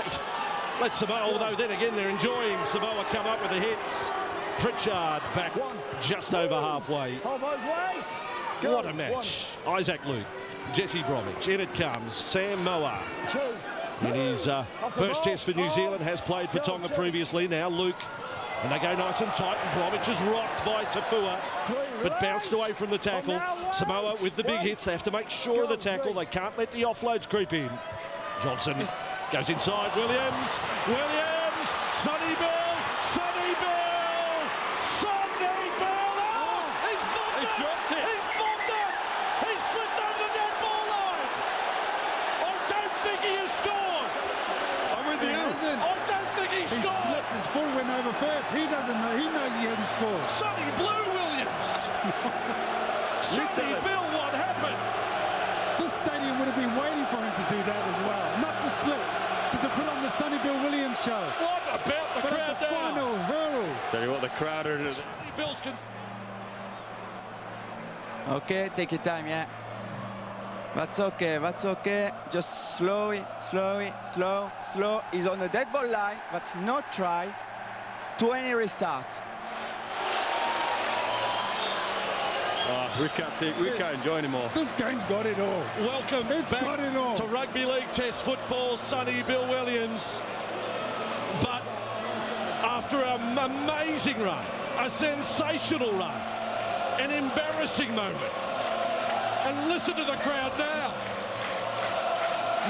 let Samoa, although then again they're enjoying Samoa come up with the hits. Pritchard back just over halfway. What a match. Isaac Luke, Jesse Bromwich, in it comes Sam Moa. In his first test for New Zealand, has played for Tonga previously. Now Luke, and they go nice and tight, and Bromwich is rocked by Tafua, but bounced away from the tackle. Samoa with the big hits, they have to make sure of the tackle. They can't let the offloads creep in. Johnson goes inside, Williams, Sonny Bill, oh, he's dropped it. He's bombed it. He's slipped over the dead ball line. I don't think he has scored.
I'm with you.
I don't think he scored.
He slipped, his foot went over first. He doesn't know. He knows he hasn't scored.
Sonny Blue Williams. Sonny Bill, what happened?
This stadium would have been waiting for him to do that as well. Not the slip. To put on the Sonny Bill Williams show.
What about the crowd
at the final hurl?
Tell you what, the crowd are...
Okay, take your time, yeah. That's okay. Just slow. He's on the dead ball line. That's not try. 20 restart.
We can't enjoy anymore.
This game's got it all.
Welcome back to Rugby League Test football, Sonny Bill Williams. But after an amazing run, a sensational run, an embarrassing moment, and listen to the crowd now.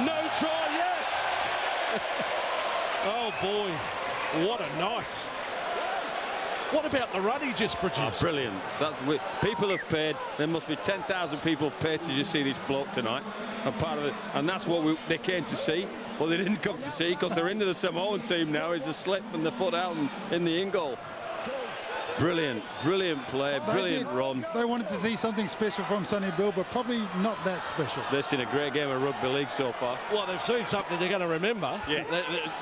No try, yes. Oh boy, what a night. What about the run he just produced?
Oh, brilliant. People have paid. There must be 10,000 people paid to just see this bloke tonight. And part of it, and that's what they came to see. Well, they didn't come to see because they're into the Samoan team now. Is the slip and the foot out and in the in goal. Brilliant, brilliant play, brilliant run.
They wanted to see something special from Sonny Bill, but probably not that special.
They've seen a great game of rugby league so far.
Well, they've seen something they're going to remember.
Yeah,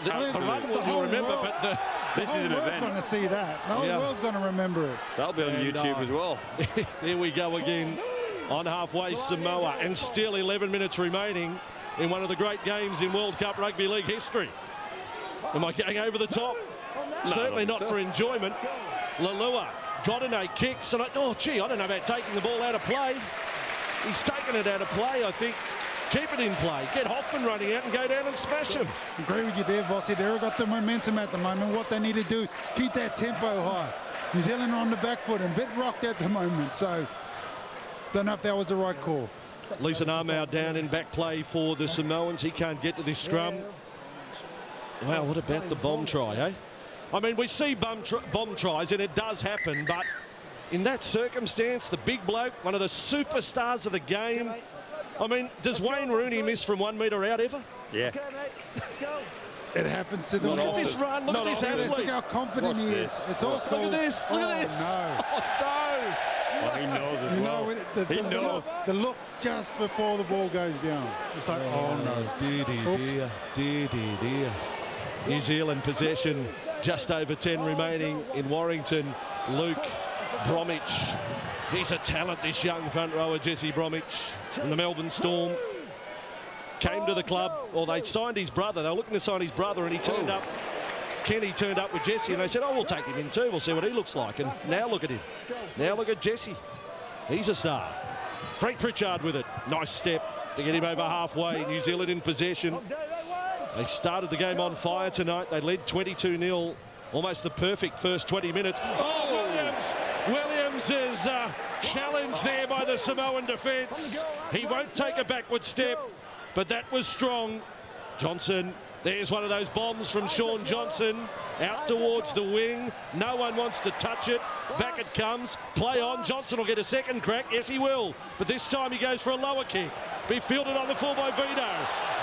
the run will remember,
world,
but
this is an event.
The whole world's going to see that. The whole world's going to remember it.
That'll be on YouTube as well.
Here we go again on halfway Samoa, and still 11 minutes remaining in one of the great games in World Cup Rugby League history. Am I going over the top?
No,
Certainly not for enjoyment. Lalua got in a kicks, and I don't know about taking the ball out of play. He's taken it out of play, I think. Keep it in play. Get Hoffman running out and go down and smash him.
Agree with you there, Vossi. They've got the momentum at the moment. What they need to do, keep that tempo high. New Zealand are on the back foot and a bit rocked at the moment, so don't know if that was the right call.
Lisa Narmau down in back play for the Samoans. He can't get to this scrum. Wow, what about the bomb try, eh? I mean, we see bomb tries, and it does happen, but in that circumstance, the big bloke, one of the superstars of the game. I mean, does Wayne Rooney miss from 1 metre out ever?
Yeah.
Okay, mate, let's go.
It happens to them.
Look at this run, look at this athlete.
Look how confident he is. It's all cool.
Look at this, look at this.
No.
Oh, no.
Well, he knows as well. He knows.
The look just before the ball goes down. It's like, oh no.
Dear. New Zealand possession, just over 10 remaining in Warrington. Luke Bromwich. He's a talent, this young front rower, Jesse Bromwich, from the Melbourne Storm. Came to the club, or they signed his brother. They were looking to sign his brother, and he turned up. Kenny turned up with Jesse, and they said, oh, we'll take him in too. We'll see what he looks like. And now look at him. Now look at Jesse. He's a star. Frank Pritchard with it. Nice step to get him over halfway. New Zealand in possession. They started the game on fire tonight. They led 22-0. Almost the perfect first 20 minutes. Oh, Williams is challenged there by the Samoan defence. He won't take a backward step, but that was strong. Johnson, there's one of those bombs from Sean Johnson. Out towards the wing. No one wants to touch it. Back it comes. Play on. Johnson will get a second crack. Yes, he will. But this time he goes for a lower kick. Be fielded on the full by Vito.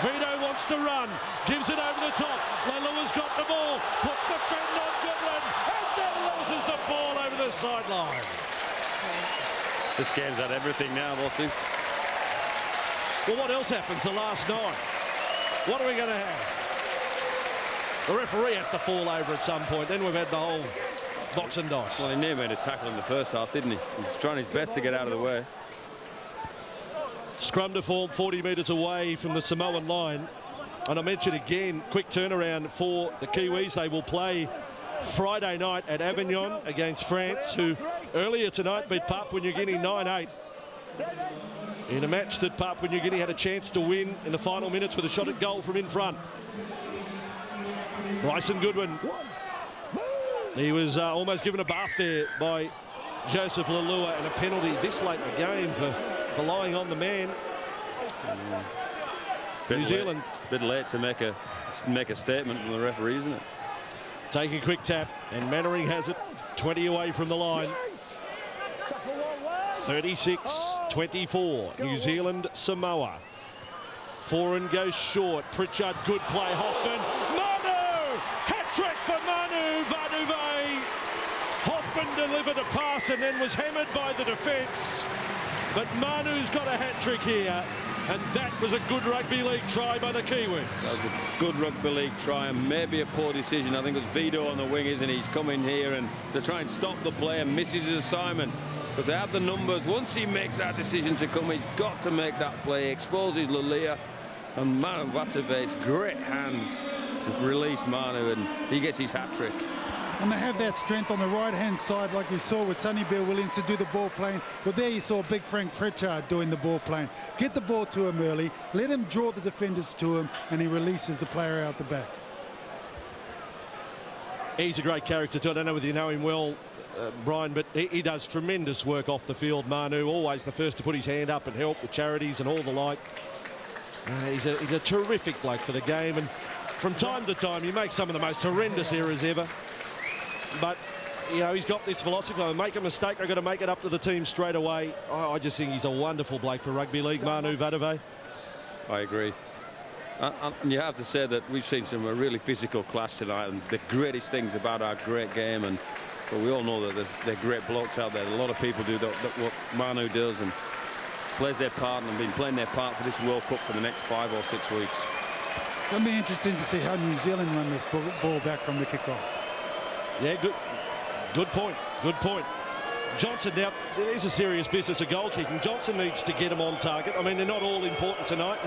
Vito wants to run. Gives it over the top. Leilua's got the ball. Puts the fend on Goodland. And then loses the ball over the sideline.
This game's had everything now, Vossi.
Well, what else happens the last night? What are we going to have? The referee has to fall over at some point. Then we've had the whole box and dice.
Well, he nearly made a tackle in the first half, didn't he? He was trying his best to get out of the way.
Scrum to form 40 metres away from the Samoan line. And I mentioned again, quick turnaround for the Kiwis. They will play Friday night at Avignon against France, who earlier tonight beat Papua New Guinea 9-8. In a match that Papua New Guinea had a chance to win in the final minutes with a shot at goal from in front. Bryson Goodwin. He was almost given a bath there by Joseph Lalua, and a penalty this late in the game for lying on the man. New Zealand.
Bit late to make a statement from the referee, isn't it?
Taking a quick tap, and Mannering has it 20 away from the line. 36-24, New Zealand, Samoa. Foreign goes short. Pritchard, good play. Hoffman. Manu! Hat-trick for Manu Vanuve. Hoffman delivered a pass and then was hammered by the defence. But Manu's got a hat-trick here. And that was a good rugby league try by the Kiwis.
That was a good rugby league try, and maybe a poor decision. I think it was Vito on the wing, isn't he? He's come in here and to try and stop the play and misses his assignment. Because they have the numbers. Once he makes that decision to come, he's got to make that play. Exposes Lulia. And Manu Vanuve's great hands to release Manu, and he gets his hat-trick.
And they have that strength on the right-hand side, like we saw with Sonny Bill Williams to do the ball playing. But there you saw big Frank Pritchard doing the ball playing. Get the ball to him early, let him draw the defenders to him, and he releases the player out the back.
He's a great character too. I don't know whether you know him well, Brian, but he does tremendous work off the field. Manu, always the first to put his hand up and help with charities and all the like. He's a terrific bloke for the game, and from time to time he makes some of the most horrendous errors ever. But you know, he's got this philosophy. I make a mistake, I've got to make it up to the team straight away. I just think he's a wonderful bloke for rugby league, Manu Vadove.
I agree. And you have to say that we've seen some really physical clash tonight, and the greatest things about our great game. But we all know that they're great blokes out there. A lot of people do what Manu does and plays their part, and have been playing their part for this World Cup for the next 5 or 6 weeks.
It's going to be interesting to see how New Zealand run this ball back from the kickoff.
Yeah, good point. Good point. Johnson, now, there's a serious business of goal kicking. Johnson needs to get them on target. I mean, they're not all important tonight,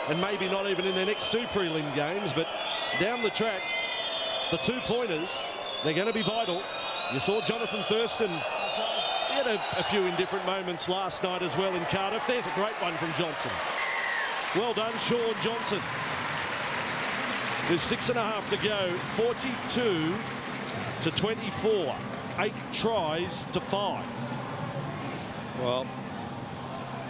and maybe not even in their next 2 prelim games, but down the track, the 2-pointers, they're going to be vital. You saw Jonathan Thurston, he had a few indifferent moments last night as well in Cardiff. There's a great one from Johnson. Well done, Sean Johnson. There's 6.5 to go, 42-24. 8 tries to 5.
Well,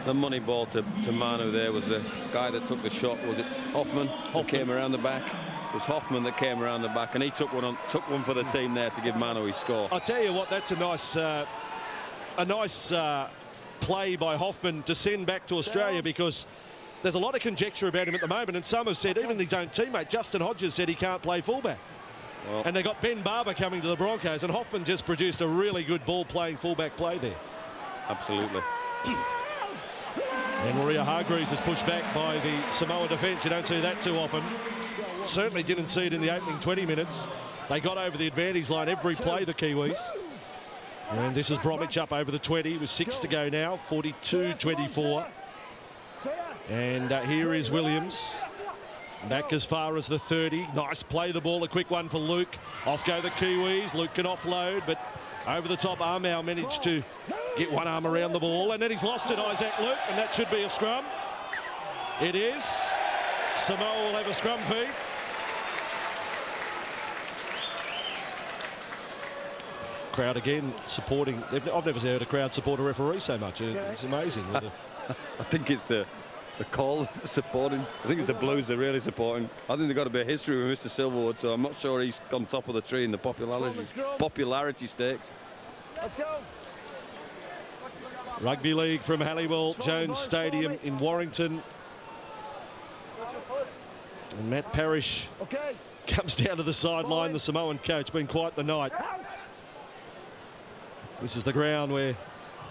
the money ball to Manu there was the guy that took the shot. Was it Hoffman? Who came around the back? It was Hoffman that came around the back, and he took one for the team there to give Manu his score.
I'll tell you what, that's a nice play by Hoffman to send back to Australia, because there's a lot of conjecture about him at the moment, and some have said, even his own teammate Justin Hodges said he can't play fullback. Well, and they got Ben Barber coming to the Broncos, and Hoffman just produced a really good ball-playing fullback play there.
Absolutely.
And Maria Hargreaves is pushed back by the Samoa defence. You don't see that too often. Certainly didn't see it in the opening 20 minutes. They got over the advantage line every play, the Kiwis. And this is Bromwich up over the 20 with 6 to go now, 42-24. And here is Williams. Back as far as the 30. Nice play the ball, a quick one for Luke. Off go the Kiwis. Luke can offload, but over the top, Armau managed to get one arm around the ball, and then he's lost it, Isaac Luke, and that should be a scrum. It is. Samoa will have a scrum feed. Crowd again supporting. I've never heard a crowd support a referee so much. It's amazing.
I think it's the call supporting. I think it's the Blues they're really supporting. I think they've got a bit of history with Mr. Silverwood, so I'm not sure he's on top of the tree in the popularity stakes.
Let's go.
Rugby League from Halliwell Jones Stadium in Warrington. And Matt Parrish comes down to the sideline. The Samoan coach, been quite the night. This is the ground where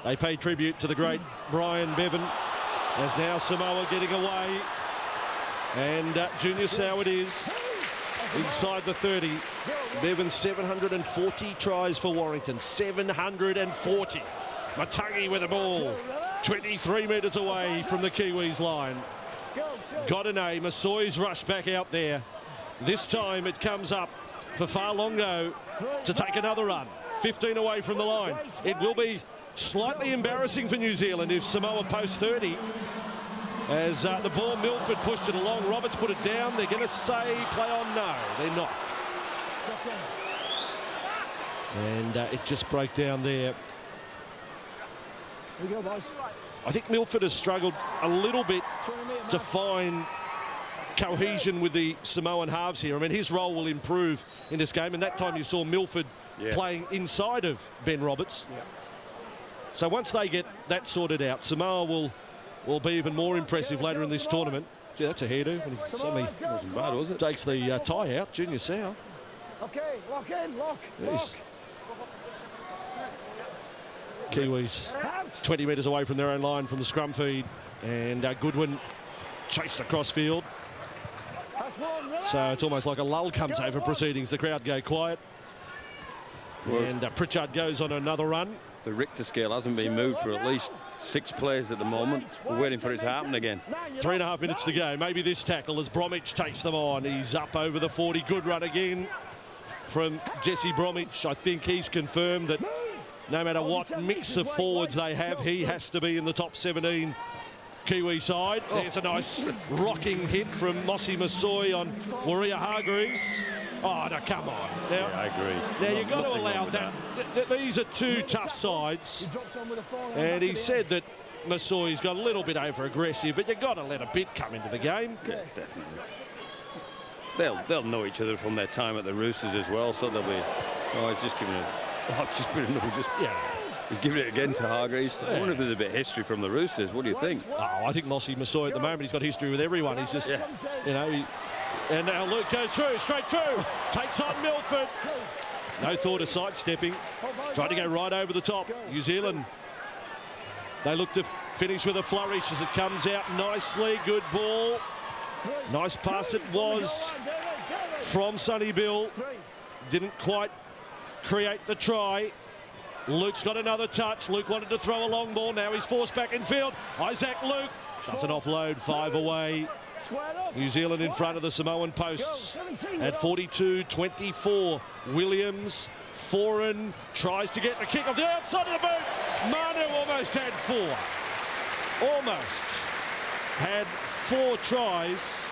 they pay tribute to the great Brian Bevan. As now Samoa getting away, and Junior Sow it is, inside the 30. Bevan 740 tries for Warrington, 740. Matangi with the ball, 23 metres away from the Kiwis line. Got an A, Massoy's rushed back out there. This time it comes up for Farlongo to take another run, 15 away from the line. It will be slightly embarrassing for New Zealand if Samoa post 30. As the ball, Milford pushed it along. Roberts put it down. They're going to say play on. No, they're not. And it just broke down there.
Here we go, boys.
I think Milford has struggled a little bit to find cohesion with the Samoan halves here. I mean, his role will improve in this game. And that time you saw Milford playing inside of Ben Roberts. Yeah. So once they get that sorted out, Samoa will be even more impressive later in this tournament. Gee, that's a hairdo. And he suddenly wasn't bad, was it? Takes the tie out, Junior Sow.
Okay, lock in, lock.
Yes. Kiwis 20 metres away from their own line from the scrum feed, and Goodwin chased across field. So it's almost like a lull comes over proceedings. The crowd go quiet. And Pritchard goes on another run.
The Richter scale hasn't been moved for at least 6 plays at the moment. We're waiting for it to happen again.
3.5 minutes to go. Maybe this tackle as Bromwich takes them on. He's up over the 40. Good run again from Jesse Bromwich. I think he's confirmed that no matter what mix of forwards they have, he has to be in the top 17 Kiwi side. There's a nice rocking hit from Mossy Masoi on Waria Hargreaves. Oh, no, come on. Now,
I agree.
Now, you've got to allow that. These are two tough sides. And he said that Masoi's got a little bit over-aggressive, but you've got to let a bit come into the game.
Yeah, definitely. They'll know each other from their time at the Roosters as well, so they'll be... Oh, he's just giving a Oh, it's just been he's giving it again to Hargreaves. I wonder if there's a bit of history from the Roosters. What do you think?
Oh, I think Mossy Massoy at the moment, he's got history with everyone. He's just, you know, and now Luke goes through, straight through, takes on Milford. No thought of sidestepping, tried to go right over the top. New Zealand, they look to finish with a flourish as it comes out nicely. Good ball. Nice pass it was from Sonny Bill. Didn't quite create the try. Luke's got another touch. Luke wanted to throw a long ball. Now he's forced back in field. Isaac Luke doesn't offload. 5 away. New Zealand in front of the Samoan posts at 42-24. Williams, Foran tries to get the kick off the outside of the boot. Manu almost had 4. Almost had 4 tries.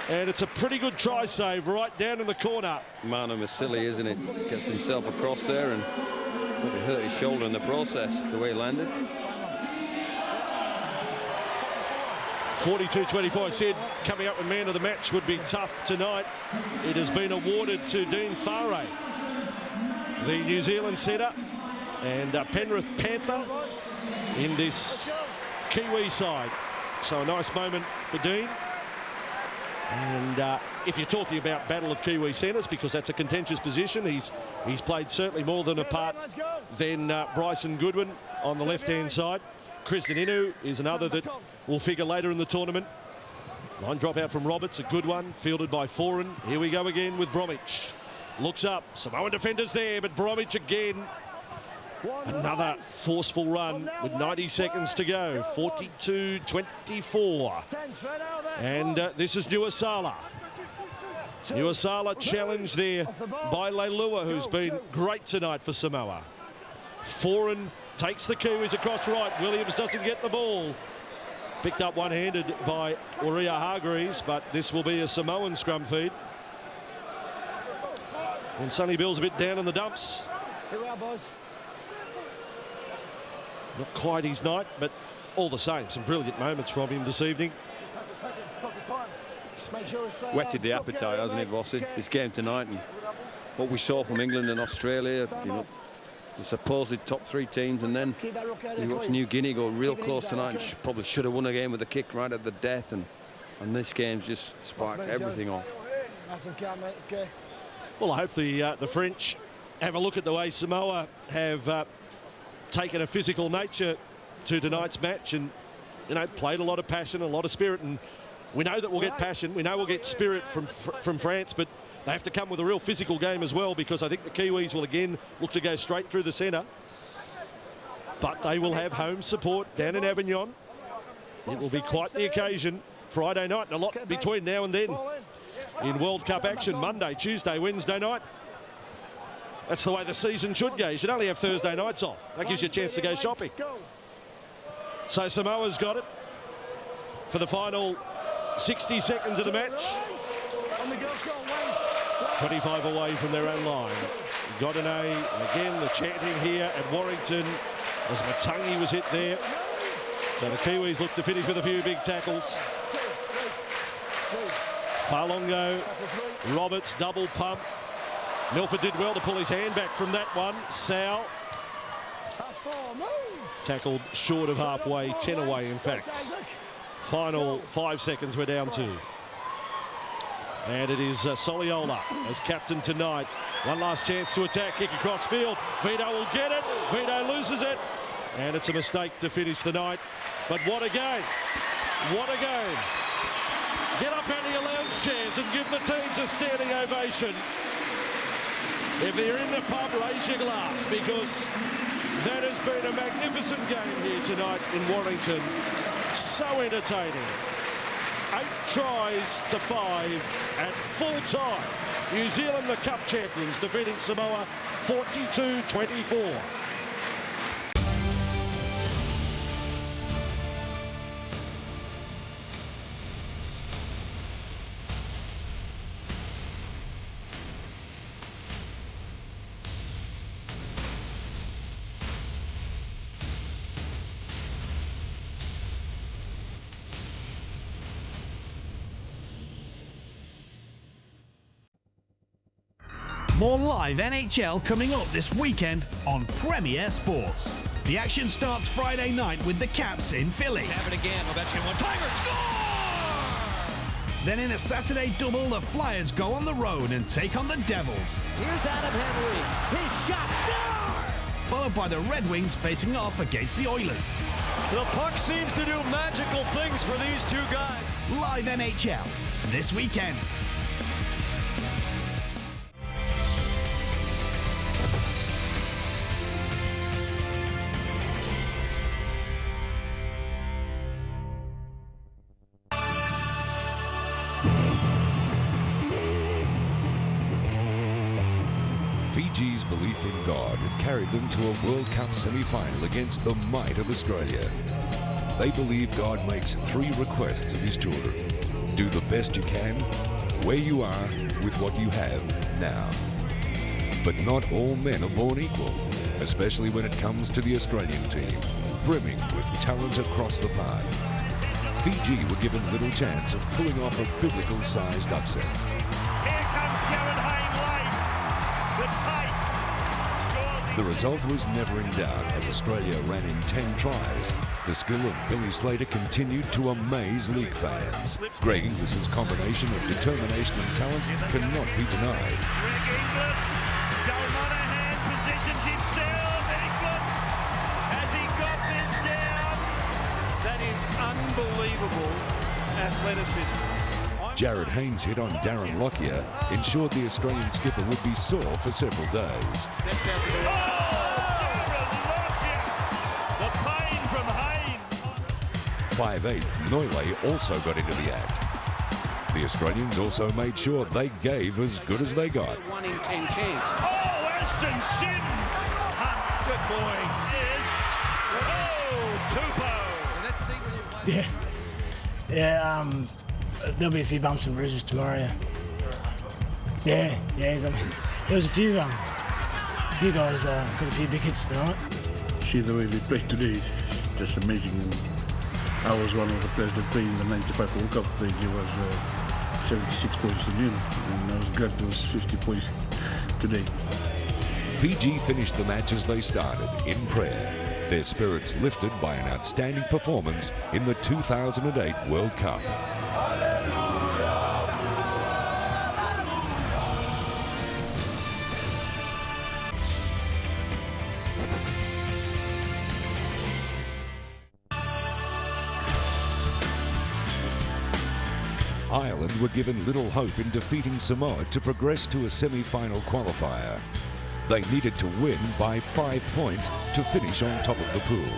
And it's a pretty good try save right down in the corner.
Manu was silly, isn't it? Gets himself across there and probably hurt his shoulder in the process, the way he landed.
42-24. I said coming up with man of the match would be tough tonight. It has been awarded to Dean Whare, the New Zealand setter, and Penrith Panther in this Kiwi side. So a nice moment for Dean. And if you're talking about battle of Kiwi centres, because that's a contentious position, he's played certainly more than a part than Bryson Goodwin on the left-hand side. Kristen Inu is another that will figure later in the tournament. Line drop out from Roberts, a good one, fielded by Foran. Here we go again with Bromwich. Looks up, Samoan defenders there, but Bromwich again. Another forceful run with 90 seconds to go. 42-24. And this is Nuasala. Nuasala challenged there by Leilua, who's been great tonight for Samoa. Foran takes the Kiwis across right. Williams doesn't get the ball. Picked up one-handed by Aurea Hargreaves, but this will be a Samoan scrum feed. And Sonny Bill's a bit down in the dumps.
Here we are, boys.
Not quite his night, but all the same, some brilliant moments from him this evening.
Whetted the appetite, hasn't it, Vossi? This game tonight and what we saw from England and Australia, you know, the supposed top 3 teams, and then you watch New Guinea go real close tonight. Probably should have won a game with a kick right at the death, and this game's just sparked everything off.
Well, I hope the French have a look at the way Samoa have taken a physical nature to tonight's match, and you know, played a lot of passion, a lot of spirit, and we know that we'll get passion, we know we'll get spirit from France, but they have to come with a real physical game as well, because I think the Kiwis will again look to go straight through the centre, but they will have home support down in Avignon. It will be quite the occasion Friday night, and a lot between now and then in World Cup action. Monday, Tuesday, Wednesday night. That's the way the season should go. You should only have Thursday nights off. That gives you a chance to go shopping. So Samoa's got it for the final 60 seconds of the match. 25 away from their own line. Got an A, and again the chanting here at Warrington as Matangi was hit there. So the Kiwis look to finish with a few big tackles. Palongo, Roberts, double pump. Milford did well to pull his hand back from that one. Sal tackled short of halfway, 10 away in fact. Final 5 seconds we're down to. And it is Soliola as captain tonight. One last chance to attack, kick across field. Vito will get it, Vito loses it. And it's a mistake to finish the night. But what a game, what a game. Get up out of your lounge chairs and give the teams a standing ovation. If you're in the pub, raise your glass, because that has been a magnificent game here tonight in Warrington. So entertaining. 8 tries to 5 at full time. New Zealand, the Cup champions, defeating Samoa 42-24.
More live NHL coming up this weekend on Premier Sports. The action starts Friday night with the Caps in Philly.
Have it again. Ovechkin one-timer. Score!
Then in a Saturday double, the Flyers go on the road and take on the Devils.
Here's Adam Henry. His shot. Score!
Followed by the Red Wings facing off against the Oilers.
The puck seems to do magical things for these two guys.
Live NHL this weekend.
Fiji's belief in God had carried them to a World Cup semi-final against the might of Australia. They believe God makes 3 requests of his children. Do the best you can, where you are, with what you have now. But not all men are born equal, especially when it comes to the Australian team, brimming with talent across the park. Fiji were given little chance of pulling off a biblical-sized upset. The result was never in doubt as Australia ran in 10 tries. The skill of Billy Slater continued to amaze league fans. Greg Inglis's combination of determination and talent cannot be denied.
Joe Monahan positions himself. Inglis, has he got this down? That is unbelievable athleticism.
Jared Haynes' hit on Darren Lockyer ensured the Australian skipper would be sore for several days.
The pain from Haynes.
5'8" Noyle also got into the act. The Australians also made sure they gave as good as they got.
1 in 10 chance. Oh, Aston Sims. Good boy. Yes. Oh, Tupou.
Yeah, there'll be a few bumps and bruises tomorrow. Yeah. There was a few guys got a few big hits tonight.
See the way we played today, just amazing. I was one of the players that played in the 95 World Cup. They gave us 76 points to win, and I was glad there was 50 points today.
Fiji finished the match as they started, in prayer. Their spirits lifted by an outstanding performance in the 2008 World Cup. Ireland were given little hope in defeating Samoa to progress to a semi-final qualifier. They needed to win by 5 points to finish on top of the pool.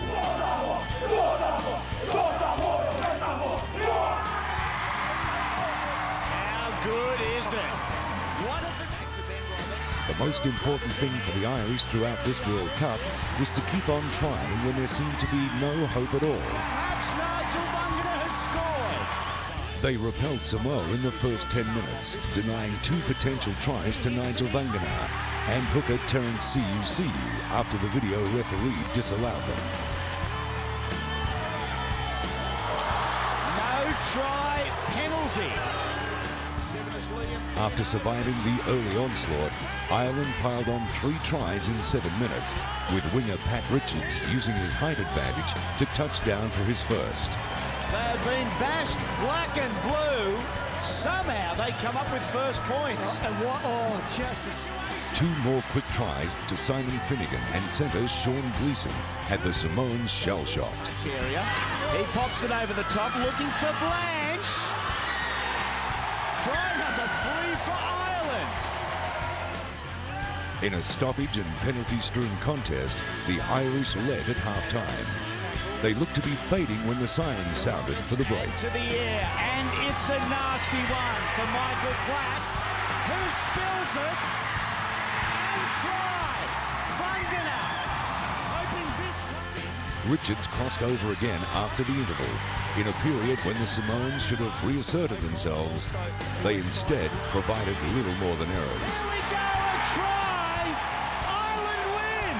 How good is it?
The most important thing for the Irish throughout this World Cup was to keep on trying when there seemed to be no hope at all.
Perhaps Nigel Vangana has scored.
They repelled Samoa in the first 10 minutes, denying 2 potential tries to Nigel Vangana and hooker Terence See You after the video referee disallowed them.
No try penalty.
After surviving the early onslaught, Ireland piled on 3 tries in 7 minutes, with winger Pat Richards using his height advantage to touch down for his first.
They have been bashed black and blue. Somehow they come up with first points. And what? Oh, justice.
2 more quick tries to Simon Finnegan and centre Sean Gleeson had the Samoans shell-shocked.
He pops it over the top, looking for Blanche. Try number 3 for Ireland.
In a stoppage and penalty-strewn contest, the Irish led at half-time. They looked to be fading when the sirens sounded for the break.
To the air, and it's a nasty one for Michael Platt, who spills it, and try. Vangana, hoping this time.
Richards crossed over again after the interval. In a period when the Samoans should have reasserted themselves, they instead provided little more than errors.
Here we go, a try! Ireland win!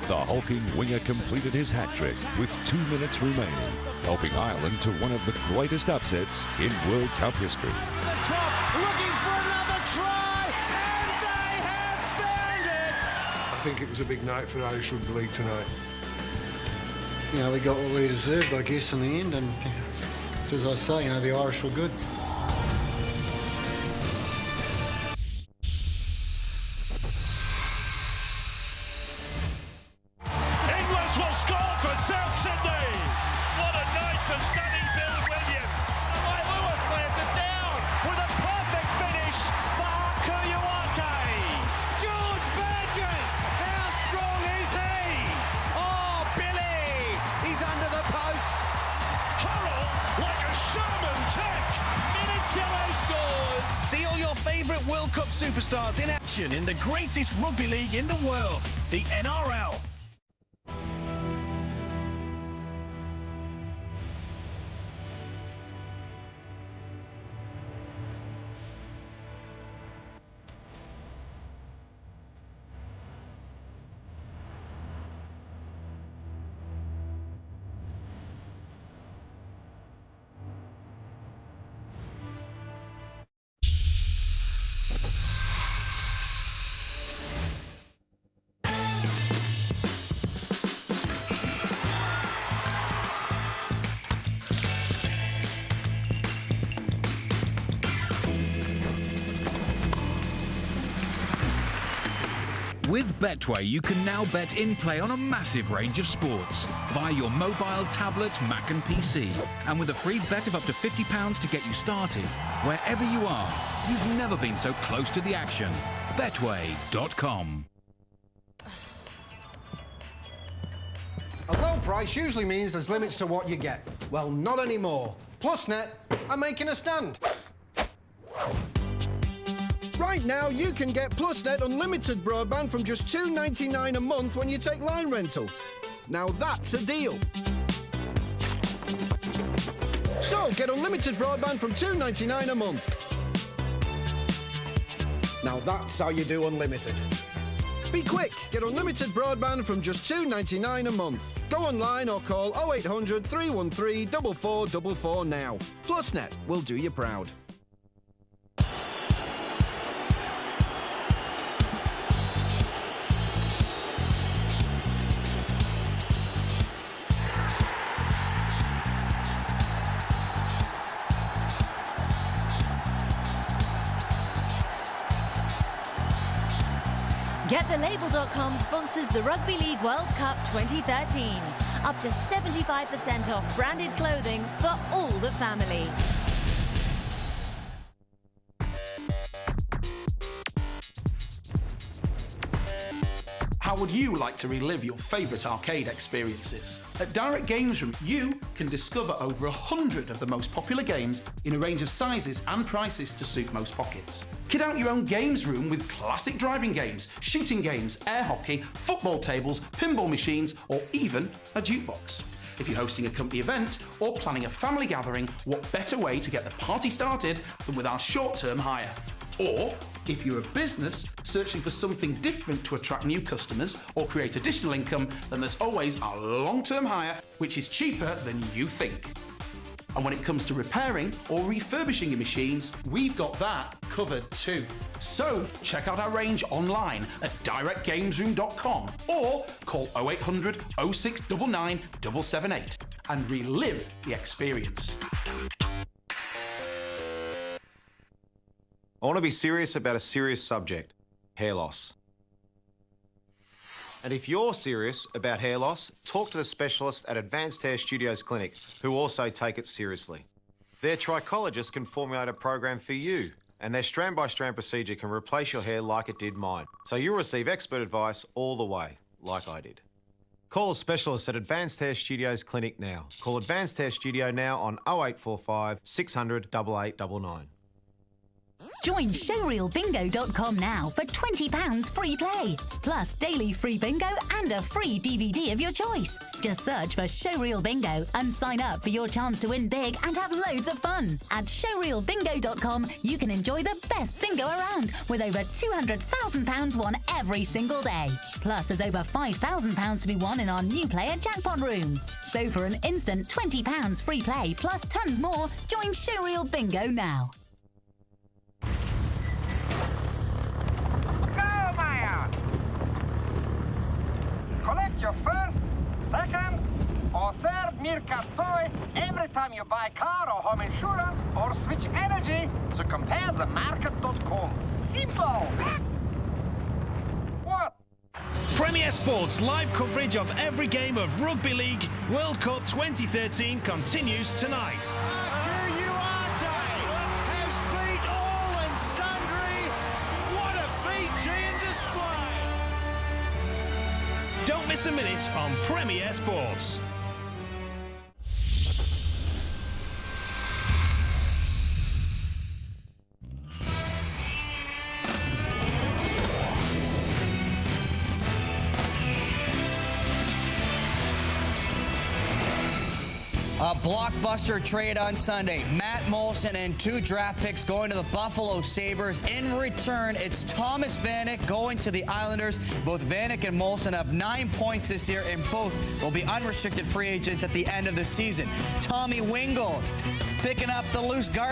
The hulking winger completed his hat-trick with 2 minutes remaining, helping Ireland to one of the greatest upsets in World Cup history.
The top, looking for another try,
think it was a big night for Irish Rugby League tonight.
You know, we got what we deserved, I guess, in the end, and as I say, you know, the Irish were good.
Inglis will score for South Sydney. What a night for Sonny Bill Williams. Why Lewis lays it down with a perfect finish for Kuyuwate. George Burgess, how strong is he? Oh, Billy, he's under the post. Hurrell like a Sherman tank. Minicello scores.
See all your favourite World Cup superstars in action in the greatest rugby league in the world, the NRL.
With Betway, you can now bet in-play on a massive range of sports via your mobile, tablet, Mac and PC. And with a free bet of up to £50 to get you started, wherever you are, you've never been so close to the action. Betway.com.
A low price usually means there's limits to what you get. Well, not anymore. Plusnet are making a stand. Right now, you can get Plusnet unlimited broadband from just $2.99 a month when you take line rental. Now that's a deal. So, get unlimited broadband from $2.99 a month. Now that's how you do unlimited. Be quick, get unlimited broadband from just $2.99 a month. Go online or call 0800 313 4444 now. Plusnet will do you proud.
GetTheLabel.com sponsors the Rugby League World Cup 2013. Up to 75% off branded clothing for all the family.
How would you like to relive your favourite arcade experiences? At Direct Games Room, you can discover over 100 of the most popular games in a range of sizes and prices to suit most pockets. Kit out your own games room with classic driving games, shooting games, air hockey, football tables, pinball machines, or even a jukebox. If you're hosting a company event or planning a family gathering, what better way to get the party started than with our short-term hire? Or, if you're a business searching for something different to attract new customers or create additional income, then there's always our long-term hire, which is cheaper than you think. And when it comes to repairing or refurbishing your machines, we've got that covered too. So check out our range online at directgamesroom.com or call 0800 0699 778 and relive the experience.
I want to be serious about a serious subject, hair loss. And if you're serious about hair loss, talk to the specialist at Advanced Hair Studios Clinic, who also take it seriously. Their trichologists can formulate a program for you, and their strand-by-strand procedure can replace your hair like it did mine. So you'll receive expert advice all the way, like I did. Call a specialist at Advanced Hair Studios Clinic now. Call Advanced Hair Studio now on 0845 600 8899.
Join showreelbingo.com now for £20 free play, plus daily free bingo and a free DVD of your choice. Just search for Showreel Bingo and sign up for your chance to win big and have loads of fun. At showreelbingo.com, you can enjoy the best bingo around with over £200,000 won every single day. Plus, there's over £5,000 to be won in our new player jackpot room. So for an instant £20 free play plus tons more, join Showreel Bingo now.
get your first, second, or third Meerkat toy every time you buy car or home insurance or switch energy, so compare the market.com. Simple! What?
Premier Sports live coverage of every game of Rugby League World Cup 2013 continues tonight.
has beat all and sundry. What a Fijian display!
Don't miss a minute on Premier Sports.
A blockbuster trade on Sunday. Matt Molson and 2 draft picks going to the Buffalo Sabres. In return, it's Thomas Vanek going to the Islanders. Both Vanek and Molson have 9 points this year, and both will be unrestricted free agents at the end of the season. Tommy Wingles picking up the loose garbage.